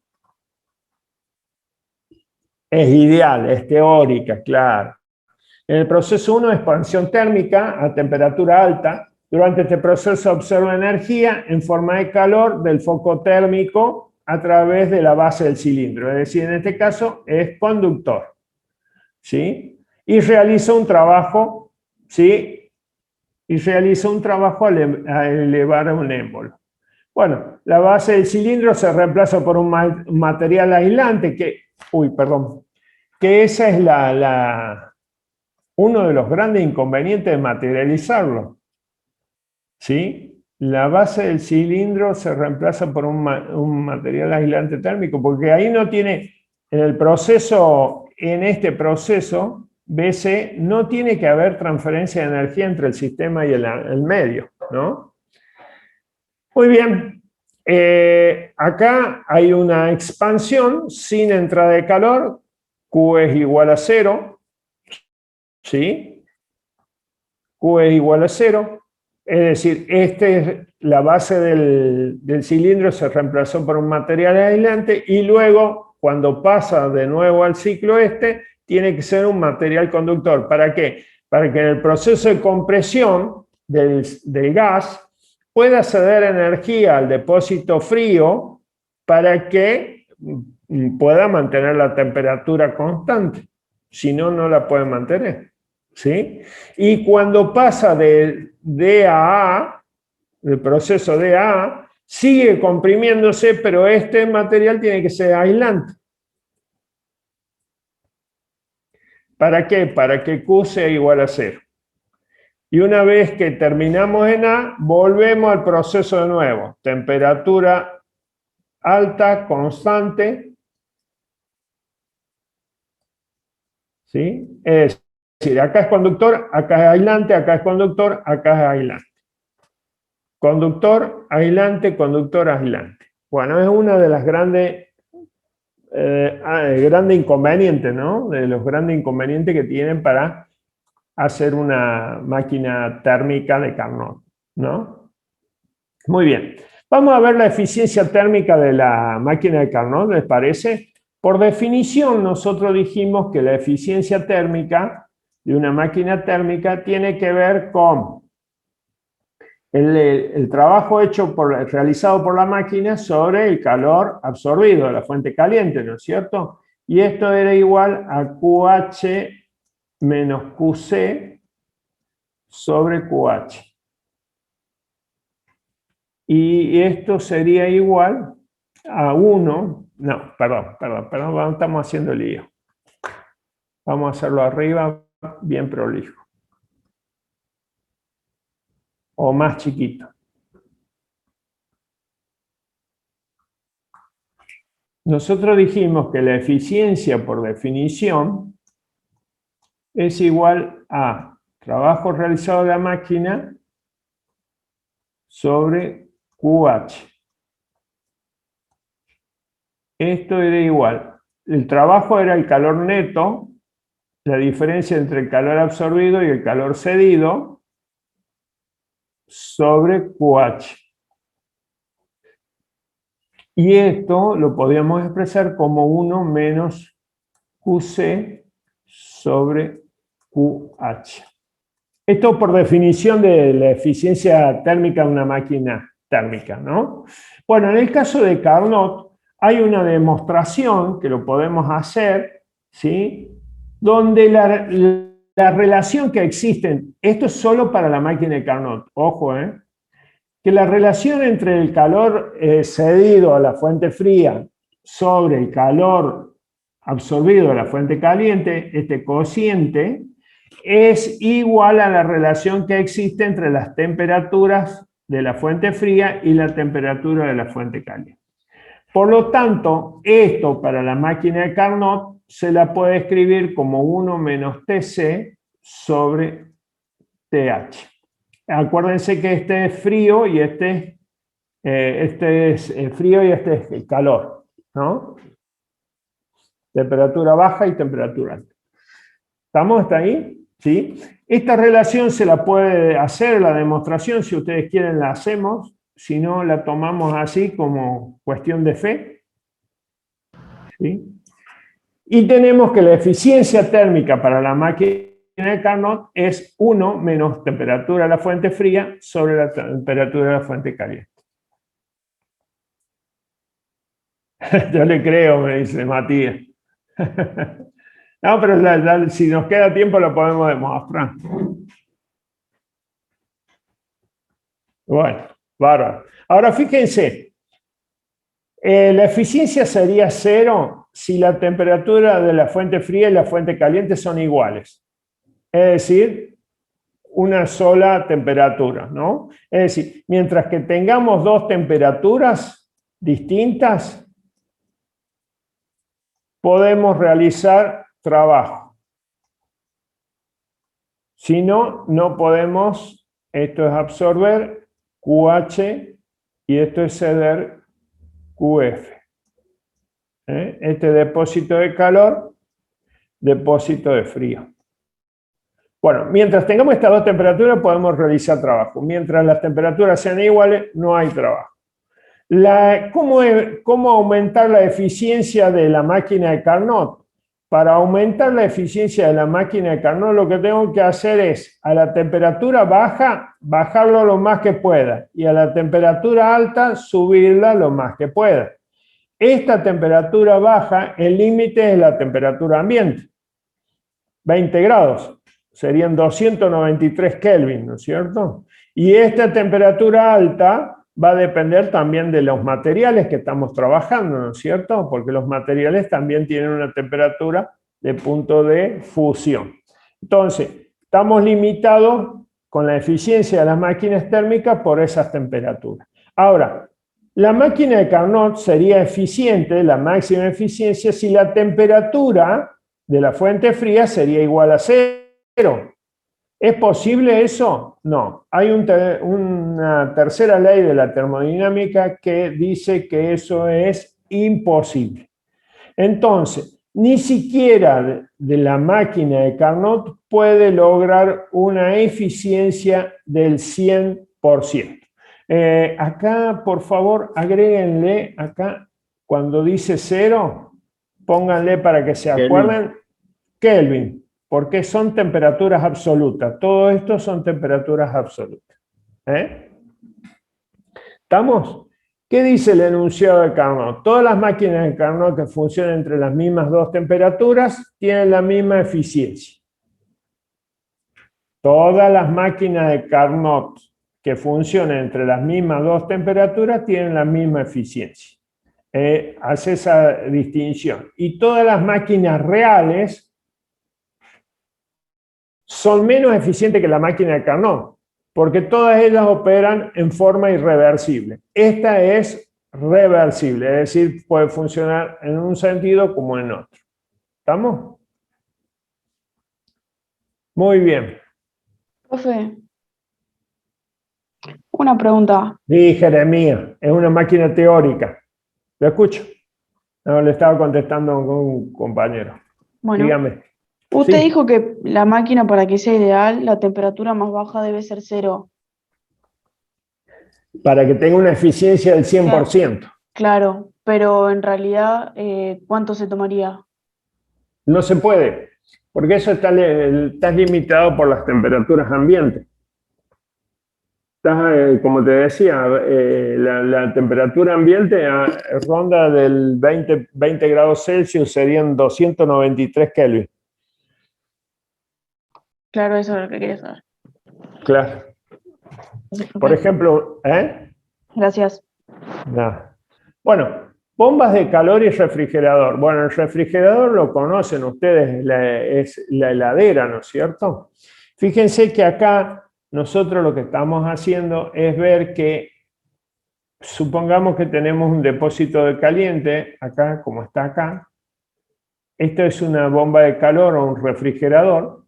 Es ideal, es teórica, claro. En el proceso 1, expansión térmica a temperatura alta. Durante este proceso se observa energía en forma de calor del foco térmico a través de la base del cilindro. Es decir, en este caso es conductor, ¿sí? Y realiza un trabajo, ¿sí? Y realiza un trabajo a elevar a un émbolo. Bueno, la base del cilindro se reemplaza por un material aislante que esa es uno de los grandes inconvenientes de materializarlo, ¿sí? La base del cilindro se reemplaza por un material aislante térmico, porque ahí no tiene, en este proceso, BC, no tiene que haber transferencia de energía entre el sistema y el medio, ¿no? Muy bien. Acá hay una expansión sin entrada de calor, Q es igual a 0, ¿sí? Q es igual a 0, es decir, la base del cilindro se reemplazó por un material aislante y luego, cuando pasa de nuevo al ciclo tiene que ser un material conductor. ¿Para qué? Para que en el proceso de compresión del gas pueda ceder energía al depósito frío para que pueda mantener la temperatura constante. Si no, no la puede mantener. ¿Sí? Y cuando pasa de D a A, el proceso D a A, sigue comprimiéndose, pero este material tiene que ser aislante. ¿Para qué? Para que Q sea igual a 0. Y una vez que terminamos en A, volvemos al proceso de nuevo. Temperatura alta, constante. ¿Sí? Es decir, acá es conductor, acá es aislante, acá es conductor, acá es aislante. Conductor, aislante, conductor, aislante. Bueno, es una de las grandes inconvenientes, ¿no? De los grandes inconvenientes que tienen para hacer una máquina térmica de Carnot, ¿no? Muy bien. Vamos a ver la eficiencia térmica de la máquina de Carnot, ¿les parece? Por definición, nosotros dijimos que la eficiencia térmica de una máquina térmica tiene que ver con el trabajo realizado por la máquina sobre el calor absorbido de la fuente caliente, ¿no es cierto? Y esto era igual a QH menos QC sobre QH. Y esto sería igual a 1, no, perdón, estamos haciendo lío. Vamos a hacerlo arriba bien prolijo. O más chiquito. Nosotros dijimos que la eficiencia por definición es igual a trabajo realizado de la máquina sobre QH. Esto era igual. El trabajo era el calor neto, la diferencia entre el calor absorbido y el calor cedido, sobre QH. Y esto lo podríamos expresar como 1 menos QC sobre QH. Esto por definición de la eficiencia térmica de una máquina térmica, ¿no? Bueno, en el caso de Carnot hay una demostración que lo podemos hacer, ¿sí? Donde la relación que existe, esto es solo para la máquina de Carnot, ojo, que la relación entre el calor cedido a la fuente fría sobre el calor absorbido a la fuente caliente, este cociente, es igual a la relación que existe entre las temperaturas de la fuente fría y la temperatura de la fuente caliente. Por lo tanto, esto para la máquina de Carnot se la puede escribir como 1 menos Tc sobre Th. Acuérdense que este es frío y este es frío y este es calor, ¿no? Temperatura baja y temperatura alta. ¿Estamos hasta ahí? ¿Sí? Esta relación se la puede hacer, la demostración, si ustedes quieren la hacemos, si no la tomamos así como cuestión de fe. ¿Sí? Y tenemos que la eficiencia térmica para la máquina de Carnot es 1 menos temperatura de la fuente fría sobre la temperatura de la fuente caliente. Yo le creo, me dice Matías. No, pero si nos queda tiempo lo podemos demostrar. Bueno, bárbaro. Ahora fíjense, la eficiencia sería 0 si la temperatura de la fuente fría y la fuente caliente son iguales. Es decir, una sola temperatura, ¿no? Es decir, mientras que tengamos dos temperaturas distintas, podemos realizar trabajo. Si no, no podemos, esto es absorber QH y esto es ceder QF. Este depósito de calor, depósito de frío. Bueno, mientras tengamos estas dos temperaturas podemos realizar trabajo. Mientras las temperaturas sean iguales, no hay trabajo. ¿Cómo aumentar la eficiencia de la máquina de Carnot? Para aumentar la eficiencia de la máquina de Carnot, lo que tengo que hacer es, a la temperatura baja, bajarlo lo más que pueda, y a la temperatura alta, subirla lo más que pueda. Esta temperatura baja, el límite es la temperatura ambiente. 20 grados, serían 293 Kelvin, ¿no es cierto? Y esta temperatura alta va a depender también de los materiales que estamos trabajando, ¿no es cierto? Porque los materiales también tienen una temperatura de punto de fusión. Entonces, estamos limitados con la eficiencia de las máquinas térmicas por esas temperaturas. Ahora, la máquina de Carnot sería eficiente, la máxima eficiencia, si la temperatura de la fuente fría sería igual a 0. ¿Es posible eso? No. Hay una tercera ley de la termodinámica que dice que eso es imposible. Entonces, ni siquiera de la máquina de Carnot puede lograr una eficiencia del 100%. Acá, por favor, agréguenle acá, cuando dice 0, pónganle para que se acuerden, Kelvin. Porque son temperaturas absolutas. Todo esto son temperaturas absolutas. ¿Estamos? ¿Qué dice el enunciado de Carnot? Todas las máquinas de Carnot que funcionan entre las mismas dos temperaturas tienen la misma eficiencia. Todas las máquinas de Carnot que funcionan entre las mismas dos temperaturas tienen la misma eficiencia. Hace esa distinción. Y todas las máquinas reales son menos eficientes que la máquina de Carnot, porque todas ellas operan en forma irreversible. Esta es reversible, es decir, puede funcionar en un sentido como en otro. ¿Estamos? Muy bien. Profe, una pregunta. Sí, Jeremías, es una máquina teórica. ¿Lo escucho? No, le estaba contestando a un compañero. Bueno, Dígame. usted Sí. dijo que la máquina, para que sea ideal, la temperatura más baja debe ser 0. Para que tenga una eficiencia del 100%. Claro, pero en realidad, ¿cuánto se tomaría? No se puede, porque eso está limitado por las temperaturas ambientes. Como te decía, la temperatura ambiente ronda del 20 grados Celsius, serían 293 Kelvin. Claro, eso es lo que quería saber. Claro. Por ejemplo, Gracias. Nada. Bueno, bombas de calor y refrigerador. Bueno, el refrigerador lo conocen ustedes, es la heladera, ¿no es cierto? Fíjense que acá nosotros lo que estamos haciendo es ver que, supongamos que tenemos un depósito de caliente, acá, como está acá. Esto es una bomba de calor o un refrigerador.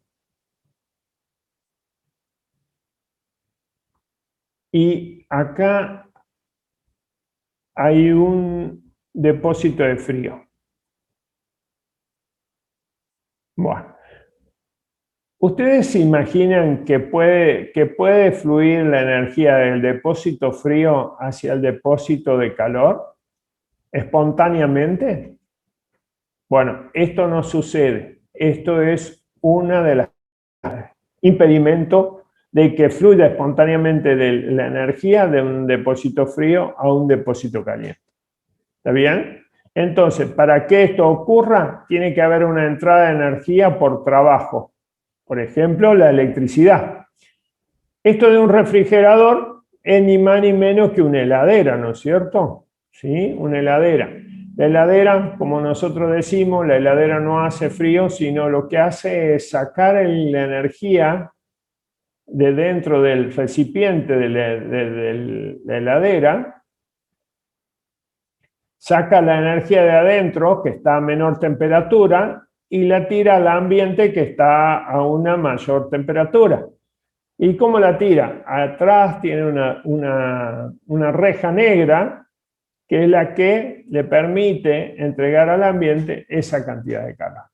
Y acá hay un depósito de frío. Bueno. ¿Ustedes se imaginan que puede fluir la energía del depósito frío hacia el depósito de calor espontáneamente? Bueno, esto no sucede. Esto es una de las impedimentos de que fluya espontáneamente la energía de un depósito frío a un depósito caliente. ¿Está bien? Entonces, para que esto ocurra, tiene que haber una entrada de energía por trabajo. Por ejemplo, la electricidad. Esto de un refrigerador es ni más ni menos que una heladera, ¿no es cierto? ¿Sí? Una heladera. La heladera, como nosotros decimos, la heladera no hace frío, sino lo que hace es sacar la energía de dentro del recipiente de la heladera, saca la energía de adentro, que está a menor temperatura, y la tira al ambiente que está a una mayor temperatura. ¿Y cómo la tira? Atrás tiene una reja negra que es la que le permite entregar al ambiente esa cantidad de calor.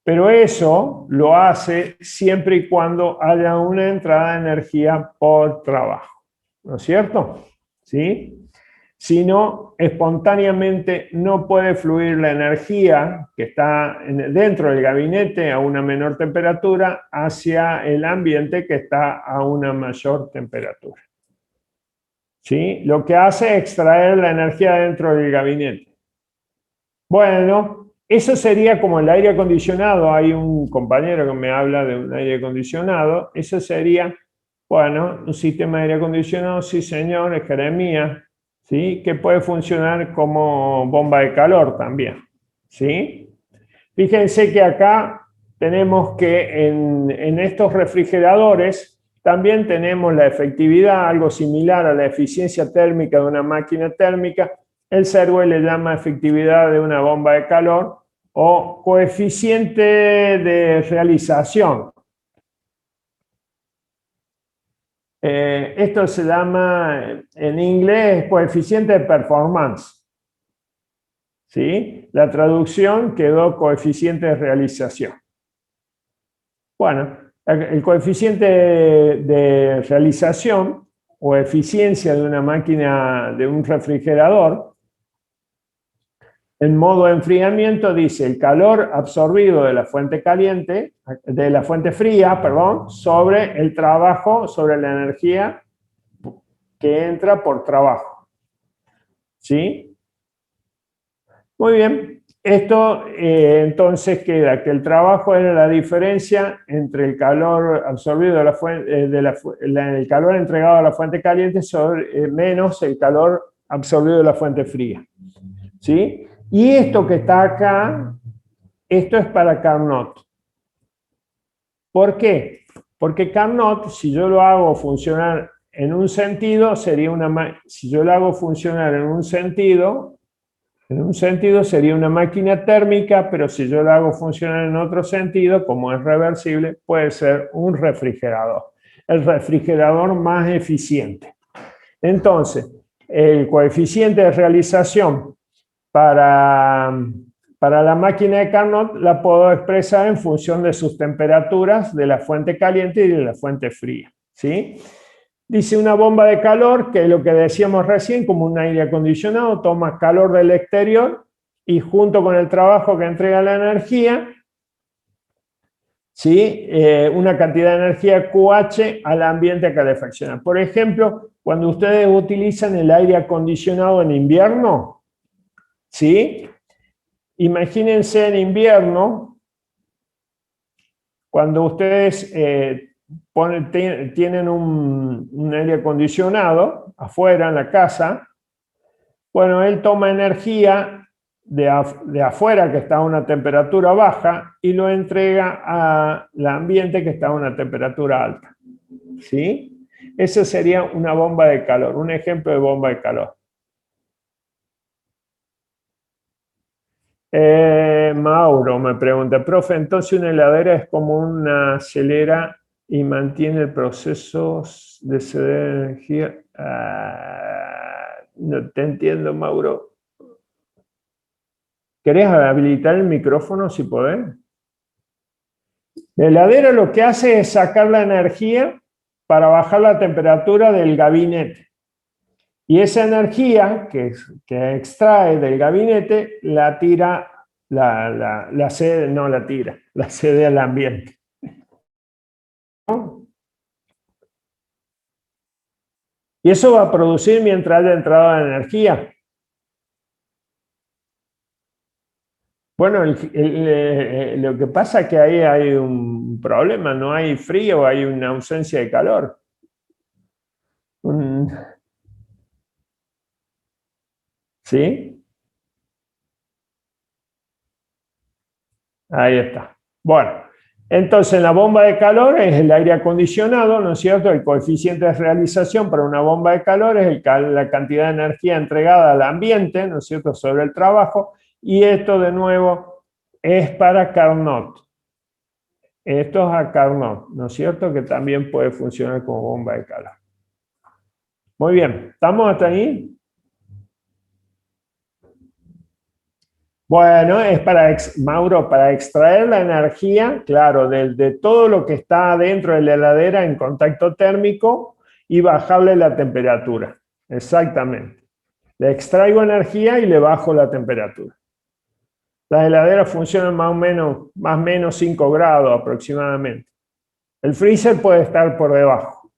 Pero eso lo hace siempre y cuando haya una entrada de energía por trabajo, ¿no es cierto? ¿Sí? Si no, espontáneamente no puede fluir la energía que está dentro del gabinete a una menor temperatura hacia el ambiente que está a una mayor temperatura. ¿Sí? Lo que hace es extraer la energía dentro del gabinete. Bueno, eso sería como el aire acondicionado. Hay un compañero que me habla de un aire acondicionado. Eso sería, bueno, un sistema de aire acondicionado, sí señor, es Jeremías, ¿sí? Que puede funcionar como bomba de calor también, ¿sí? Fíjense que acá tenemos que en estos refrigeradores también tenemos la efectividad, algo similar a la eficiencia térmica de una máquina térmica. El Servoe le llama efectividad de una bomba de calor o coeficiente de realización. Esto se llama en inglés coeficiente de performance. ¿Sí? La traducción quedó coeficiente de realización. Bueno, el coeficiente de realización o eficiencia de una máquina, de un refrigerador, en modo de enfriamiento dice el calor absorbido de la fuente caliente, de la fuente fría, perdón, sobre el trabajo, sobre la energía que entra por trabajo. ¿Sí? Muy bien. Esto entonces queda que el trabajo era la diferencia entre el calor absorbido de la fuente, el calor entregado a la fuente caliente sobre, menos el calor absorbido de la fuente fría. ¿Sí? Y esto que está acá, esto es para Carnot. ¿Por qué? Porque Carnot, si yo lo hago funcionar en un sentido, sería si yo lo hago funcionar en un sentido sería una máquina térmica, pero si yo la hago funcionar en otro sentido, como es reversible, puede ser un refrigerador. El refrigerador más eficiente. Entonces, el coeficiente de realización para la máquina de Carnot la puedo expresar en función de sus temperaturas de la fuente caliente y de la fuente fría. ¿Sí? Dice una bomba de calor, que es lo que decíamos recién, como un aire acondicionado, toma calor del exterior y junto con el trabajo que entrega la energía, ¿sí? Una cantidad de energía QH al ambiente a calefaccionar. Por ejemplo, cuando ustedes utilizan el aire acondicionado en invierno, ¿sí? Imagínense en invierno, cuando ustedes tienen un aire acondicionado afuera en la casa, bueno, él toma energía de afuera que está a una temperatura baja y lo entrega al ambiente que está a una temperatura alta. ¿Sí? Esa sería una bomba de calor, un ejemplo de bomba de calor. Mauro me pregunta, profe, entonces una heladera es como una acelera y mantiene el proceso de ceder energía. No te entiendo, Mauro. ¿Querés habilitar el micrófono si podés? La heladera lo que hace es sacar la energía para bajar la temperatura del gabinete. Y esa energía que extrae del gabinete la tira, la cede al ambiente. Y eso va a producir mientras haya entrada de energía. Bueno, lo que pasa es que ahí hay un problema, no hay frío, hay una ausencia de calor. ¿Sí? Ahí está. Bueno, entonces la bomba de calor es el aire acondicionado, ¿no es cierto? El coeficiente de realización para una bomba de calor es la cantidad de energía entregada al ambiente, ¿no es cierto?, sobre el trabajo. Y esto de nuevo es para Carnot. Esto es a Carnot, ¿no es cierto? Que también puede funcionar como bomba de calor. Muy bien, ¿estamos hasta ahí? Bueno, es para, Mauro, para extraer la energía, claro, de todo lo que está dentro de la heladera en contacto térmico y bajarle la temperatura. Exactamente. Le extraigo energía y le bajo la temperatura. Las heladeras funcionan más o menos 5 grados aproximadamente. El freezer puede estar por debajo.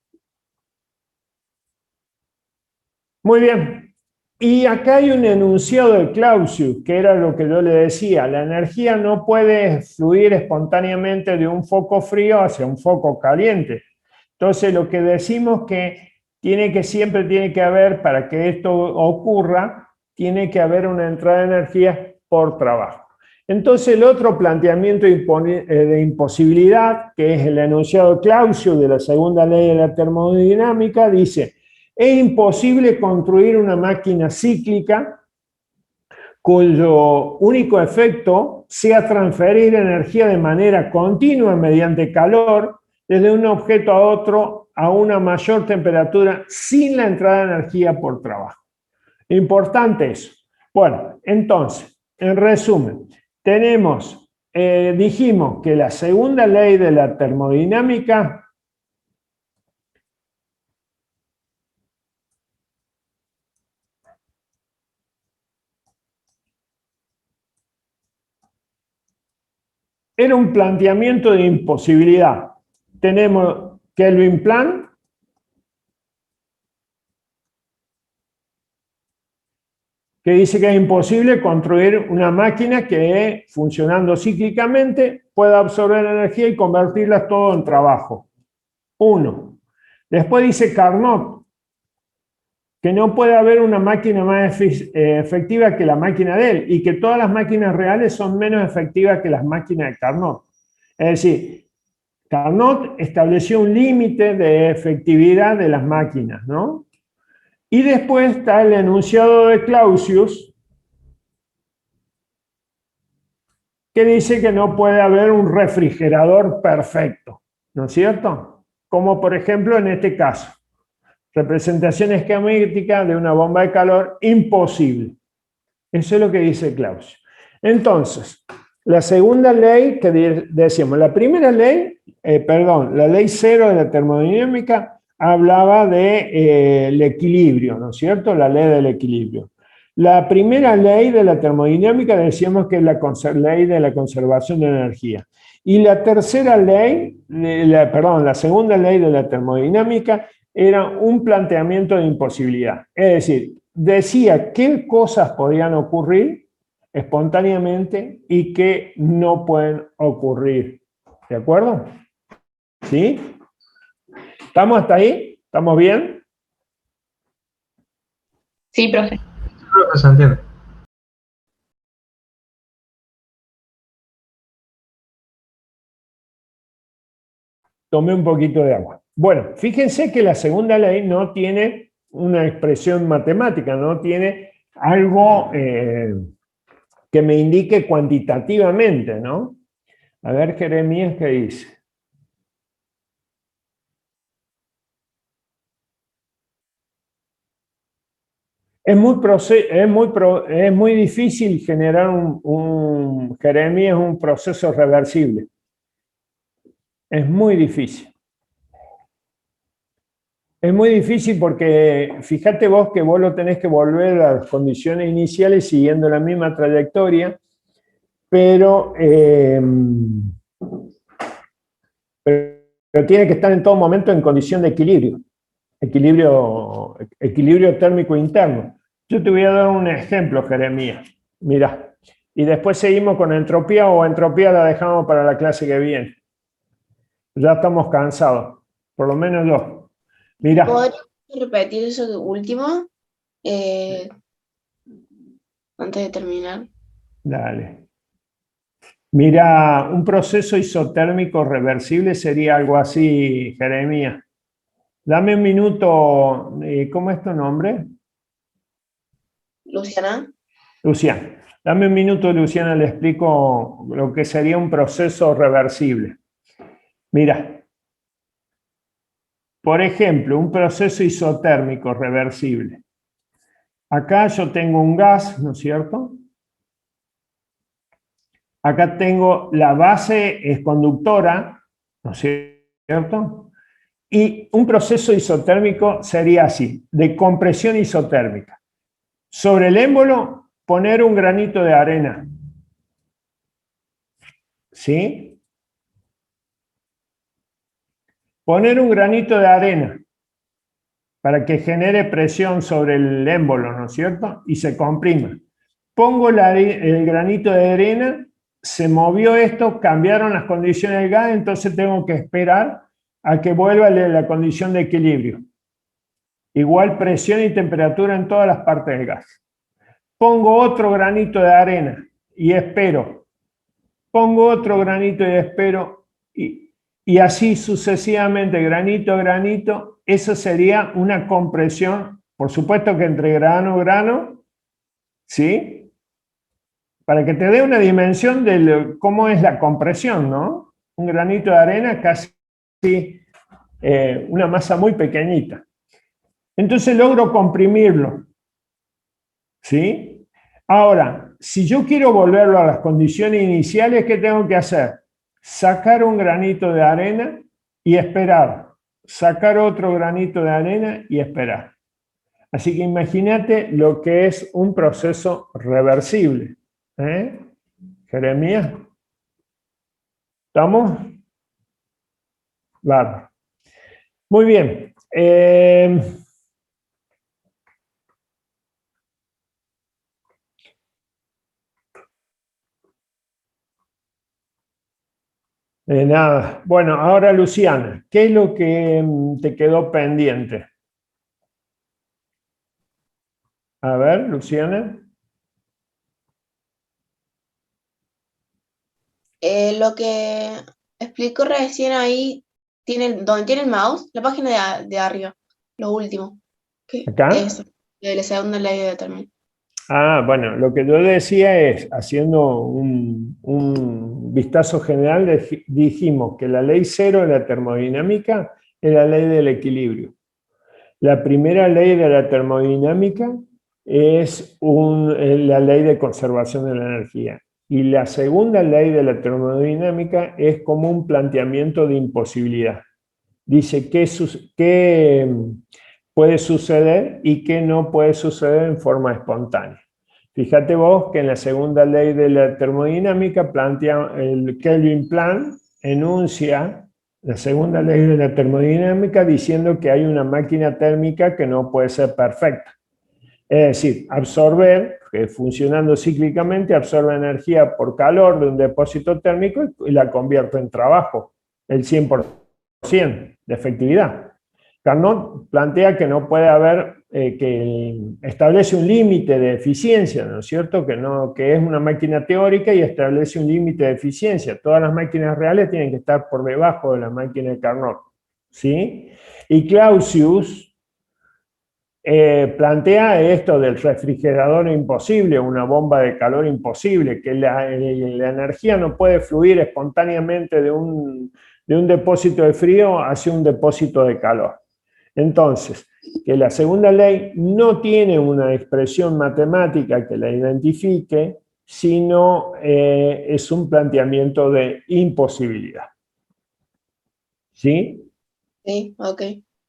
Muy bien. Y acá hay un enunciado de Clausius, que era lo que yo le decía. La energía no puede fluir espontáneamente de un foco frío hacia un foco caliente. Entonces lo que decimos que siempre tiene que haber, para que esto ocurra, tiene que haber una entrada de energía por trabajo. Entonces el otro planteamiento de imposibilidad, que es el enunciado de Clausius de la segunda ley de la termodinámica, dice: es imposible construir una máquina cíclica cuyo único efecto sea transferir energía de manera continua mediante calor desde un objeto a otro a una mayor temperatura sin la entrada de energía por trabajo. Importante eso. Bueno, entonces, en resumen, dijimos que la segunda ley de la termodinámica era un planteamiento de imposibilidad. Tenemos Kelvin-Plan, que dice que es imposible construir una máquina que, funcionando cíclicamente, pueda absorber energía y convertirla todo en trabajo. 1. Después dice Carnot, que no puede haber una máquina más efectiva que la máquina de él, y que todas las máquinas reales son menos efectivas que las máquinas de Carnot. Es decir, Carnot estableció un límite de efectividad de las máquinas, ¿no? Y después está el enunciado de Clausius, que dice que no puede haber un refrigerador perfecto, ¿no es cierto? Como por ejemplo en este caso. Representación esquemática de una bomba de calor imposible. Eso es lo que dice Clausius. Entonces, la segunda ley que decíamos, la primera ley, la ley 0 de la termodinámica hablaba del equilibrio, ¿no es cierto? La ley del equilibrio. La primera ley de la termodinámica decíamos que es la ley de la conservación de energía. Y la tercera ley, la segunda ley de la termodinámica era un planteamiento de imposibilidad. Es decir, decía qué cosas podían ocurrir espontáneamente y qué no pueden ocurrir. ¿De acuerdo? ¿Sí? ¿Estamos hasta ahí? ¿Estamos bien? Sí, profe. Profe, se entiende. Tomé un poquito de agua. Bueno, fíjense que la segunda ley no tiene una expresión matemática, no tiene algo que me indique cuantitativamente, ¿no? A ver, Jeremías, ¿qué dice? Es muy difícil generar Jeremías, un proceso reversible. Es muy difícil. Es muy difícil porque fíjate vos que vos lo tenés que volver a las condiciones iniciales siguiendo la misma trayectoria, pero tiene que estar en todo momento en condición de equilibrio. Equilibrio térmico interno. Yo te voy a dar un ejemplo, Jeremías. Mirá. Y después seguimos con entropía, o entropía la dejamos para la clase que viene. Ya estamos cansados, por lo menos yo. Mirá. ¿Podrías repetir eso último? Antes de terminar. Dale. Mira, un proceso isotérmico reversible sería algo así, Jeremías. Dame un minuto. ¿Cómo es tu nombre? Luciana. Luciana. Dame un minuto, Luciana, le explico lo que sería un proceso reversible. Mira, por ejemplo, un proceso isotérmico reversible. Acá yo tengo un gas, ¿no es cierto? Acá tengo la base es conductora, ¿no es cierto? Y un proceso isotérmico sería así, de compresión isotérmica. Sobre el émbolo, poner un granito de arena. ¿Sí? Poner un granito de arena para que genere presión sobre el émbolo, ¿no es cierto? Y se comprima. Pongo el granito de arena, se movió esto, cambiaron las condiciones del gas, entonces tengo que esperar a que vuelva la condición de equilibrio. Igual presión y temperatura en todas las partes del gas. Pongo otro granito de arena y espero. Pongo otro granito y espero. Y así sucesivamente, granito a granito. Eso sería una compresión, por supuesto que entre grano a grano, ¿sí? Para que te dé una dimensión de cómo es la compresión, ¿no? Un granito de arena casi una masa muy pequeñita. Entonces logro comprimirlo. ¿Sí? Ahora, si yo quiero volverlo a las condiciones iniciales, ¿qué tengo que hacer? Sacar un granito de arena y esperar. Sacar otro granito de arena y esperar. Así que imagínate lo que es un proceso reversible. Jeremías, ¿estamos? Claro. Muy bien. Nada. Bueno, ahora Luciana, ¿qué es lo que te quedó pendiente? A ver, Luciana. Lo que explico recién ahí, donde tiene el mouse, la página de arriba, lo último. ¿Acá? Eso, de la segunda ley de determinación. Ah, bueno, lo que yo decía es, haciendo un vistazo general, dijimos que la ley cero de la termodinámica es la ley del equilibrio. La primera ley de la termodinámica es la ley de conservación de la energía. Y la segunda ley de la termodinámica es como un planteamiento de imposibilidad. Dice qué puede suceder y qué no puede suceder en forma espontánea. Fíjate vos que en la segunda ley de la termodinámica plantea el Kelvin Plan, enuncia la segunda ley de la termodinámica diciendo que hay una máquina térmica que no puede ser perfecta. Es decir, absorber, que funcionando cíclicamente, absorbe energía por calor de un depósito térmico y la convierte en trabajo, el 100% de efectividad. Carnot plantea que no puede haber, que establece un límite de eficiencia, ¿no es cierto? Que es una máquina teórica y establece un límite de eficiencia. Todas las máquinas reales tienen que estar por debajo de la máquina de Carnot, ¿sí? Y Clausius plantea esto del refrigerador imposible, una bomba de calor imposible, que la energía no puede fluir espontáneamente de un depósito de frío hacia un depósito de calor. Entonces, que la segunda ley no tiene una expresión matemática que la identifique, sino es un planteamiento de imposibilidad. ¿Sí? Sí, ok,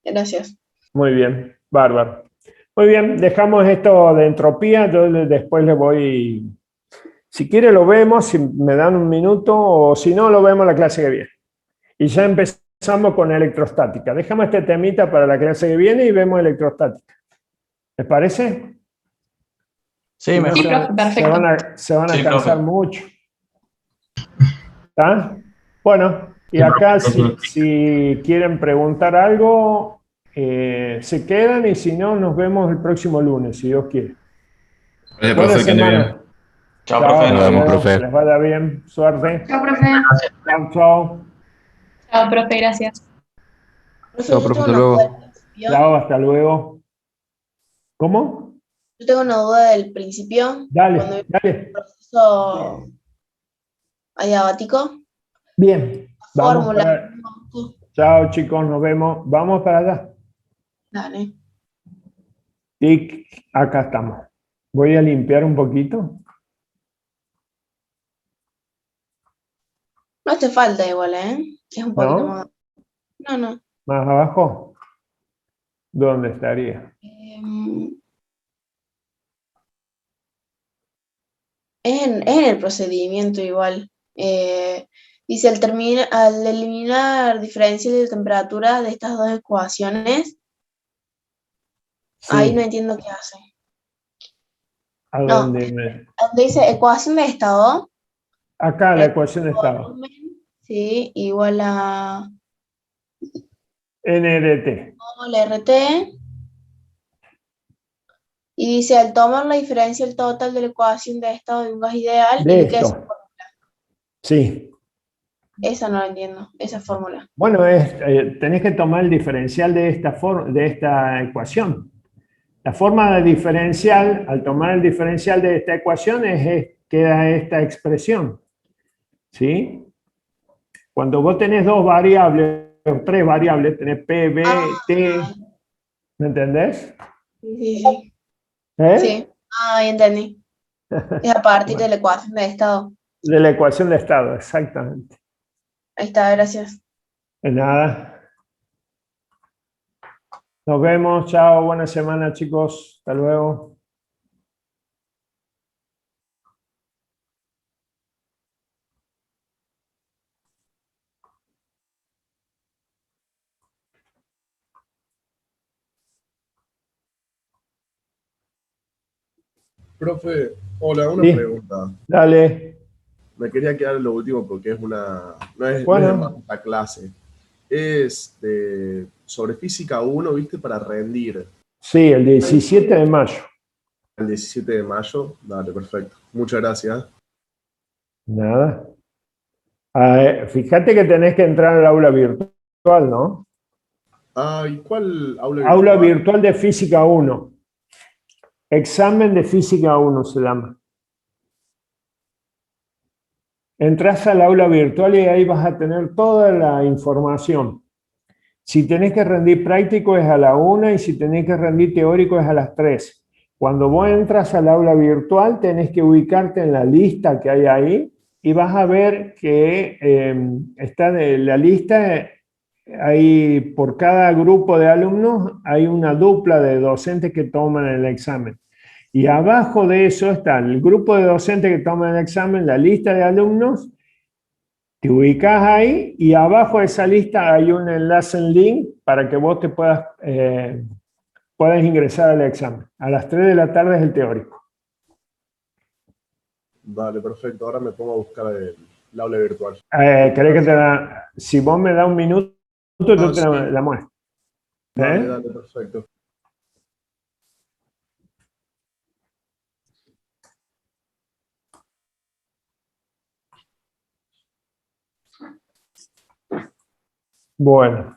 gracias. Muy bien, bárbaro. Muy bien, dejamos esto de entropía, yo después le voy, si quiere lo vemos, si me dan un minuto, o si no, lo vemos la clase que viene. Y ya empezamos con electrostática. Dejamos este temita para la clase que viene y vemos electrostática. ¿Les parece? Sí, mejor. Sí, profe, perfecto. Se van a Sí, cansar profe. mucho. ¿Está? Bueno, y acá si quieren preguntar algo, se quedan y si no, nos vemos el próximo lunes, si Dios quiere. Gracias, Buena profe, que ande semana. bien. Chao, profe. Nos vemos, Que profe. les vaya bien. Suerte. Chao, profe. Chao, chao. Chao, profe, gracias. Profe, Chao, yo profe, tengo hasta una luego. duda. Chao, hasta luego. ¿Cómo? Yo tengo una duda del principio, cuando Dale, el dale. proceso adiabático, Bien, vamos fórmula. para... Chao chicos, nos vemos. Vamos para allá. Dale. Y acá estamos. Voy a limpiar un poquito. No hace falta igual, ¿eh? Es un poquito ¿No? más. No, no. Más abajo. ¿Dónde estaría? Es en el procedimiento igual. Dice, al eliminar diferencias de temperatura de estas dos ecuaciones, ahí no Sí, entiendo qué hace. ¿a No, dónde? donde dice ecuación de estado, Acá la el ecuación de estado. volumen, sí, igual a NRT. el RT, y dice, al tomar la diferencia el total de la ecuación de estado de un gas ideal, De indica esa, esto. Sí. esa no la entiendo, esa fórmula. Bueno, tenés que tomar el diferencial de esta ecuación. La forma de diferencial, al tomar el diferencial de esta ecuación, queda esta expresión. ¿Sí? Cuando vos tenés dos variables, o tres variables, tenés P, B, T, ¿me entendés? Sí, sí. ¿Eh? Sí, entendí. Es a partir de Bueno, la ecuación de estado. de la ecuación de estado, exactamente. Ahí está, gracias. De nada. Nos vemos, chao, buena semana chicos, hasta luego. Profe, hola, una Sí, pregunta. dale. Me quería quedar en lo último porque no es de más Bueno, esta clase. Es sobre física 1, ¿viste? Para rendir. sí, el 17 de mayo. El 17 de mayo. Dale, perfecto. Muchas gracias. Nada. Fíjate que tenés que entrar al aula virtual, ¿no? ¿Y cuál aula Aula virtual? virtual de física 1. Examen de física 1 se llama. Entras al aula virtual y ahí vas a tener toda la información. Si tenés que rendir práctico es a la 1 y si tenés que rendir teórico es a las 3. Cuando vos entras al aula virtual tenés que ubicarte en la lista que hay ahí y vas a ver que está de la lista, hay, por cada grupo de alumnos hay una dupla de docentes que toman el examen. Y abajo de eso está el grupo de docentes que toman el examen, la lista de alumnos. Te ubicas ahí y abajo de esa lista hay un enlace en link para que vos te puedas ingresar al examen. A las 3 de la tarde es el teórico. Dale, perfecto. Ahora me pongo a buscar el aula virtual. ¿Querés que si vos me das un minuto, yo te Sí. la muestro? Dale, perfecto. Bueno.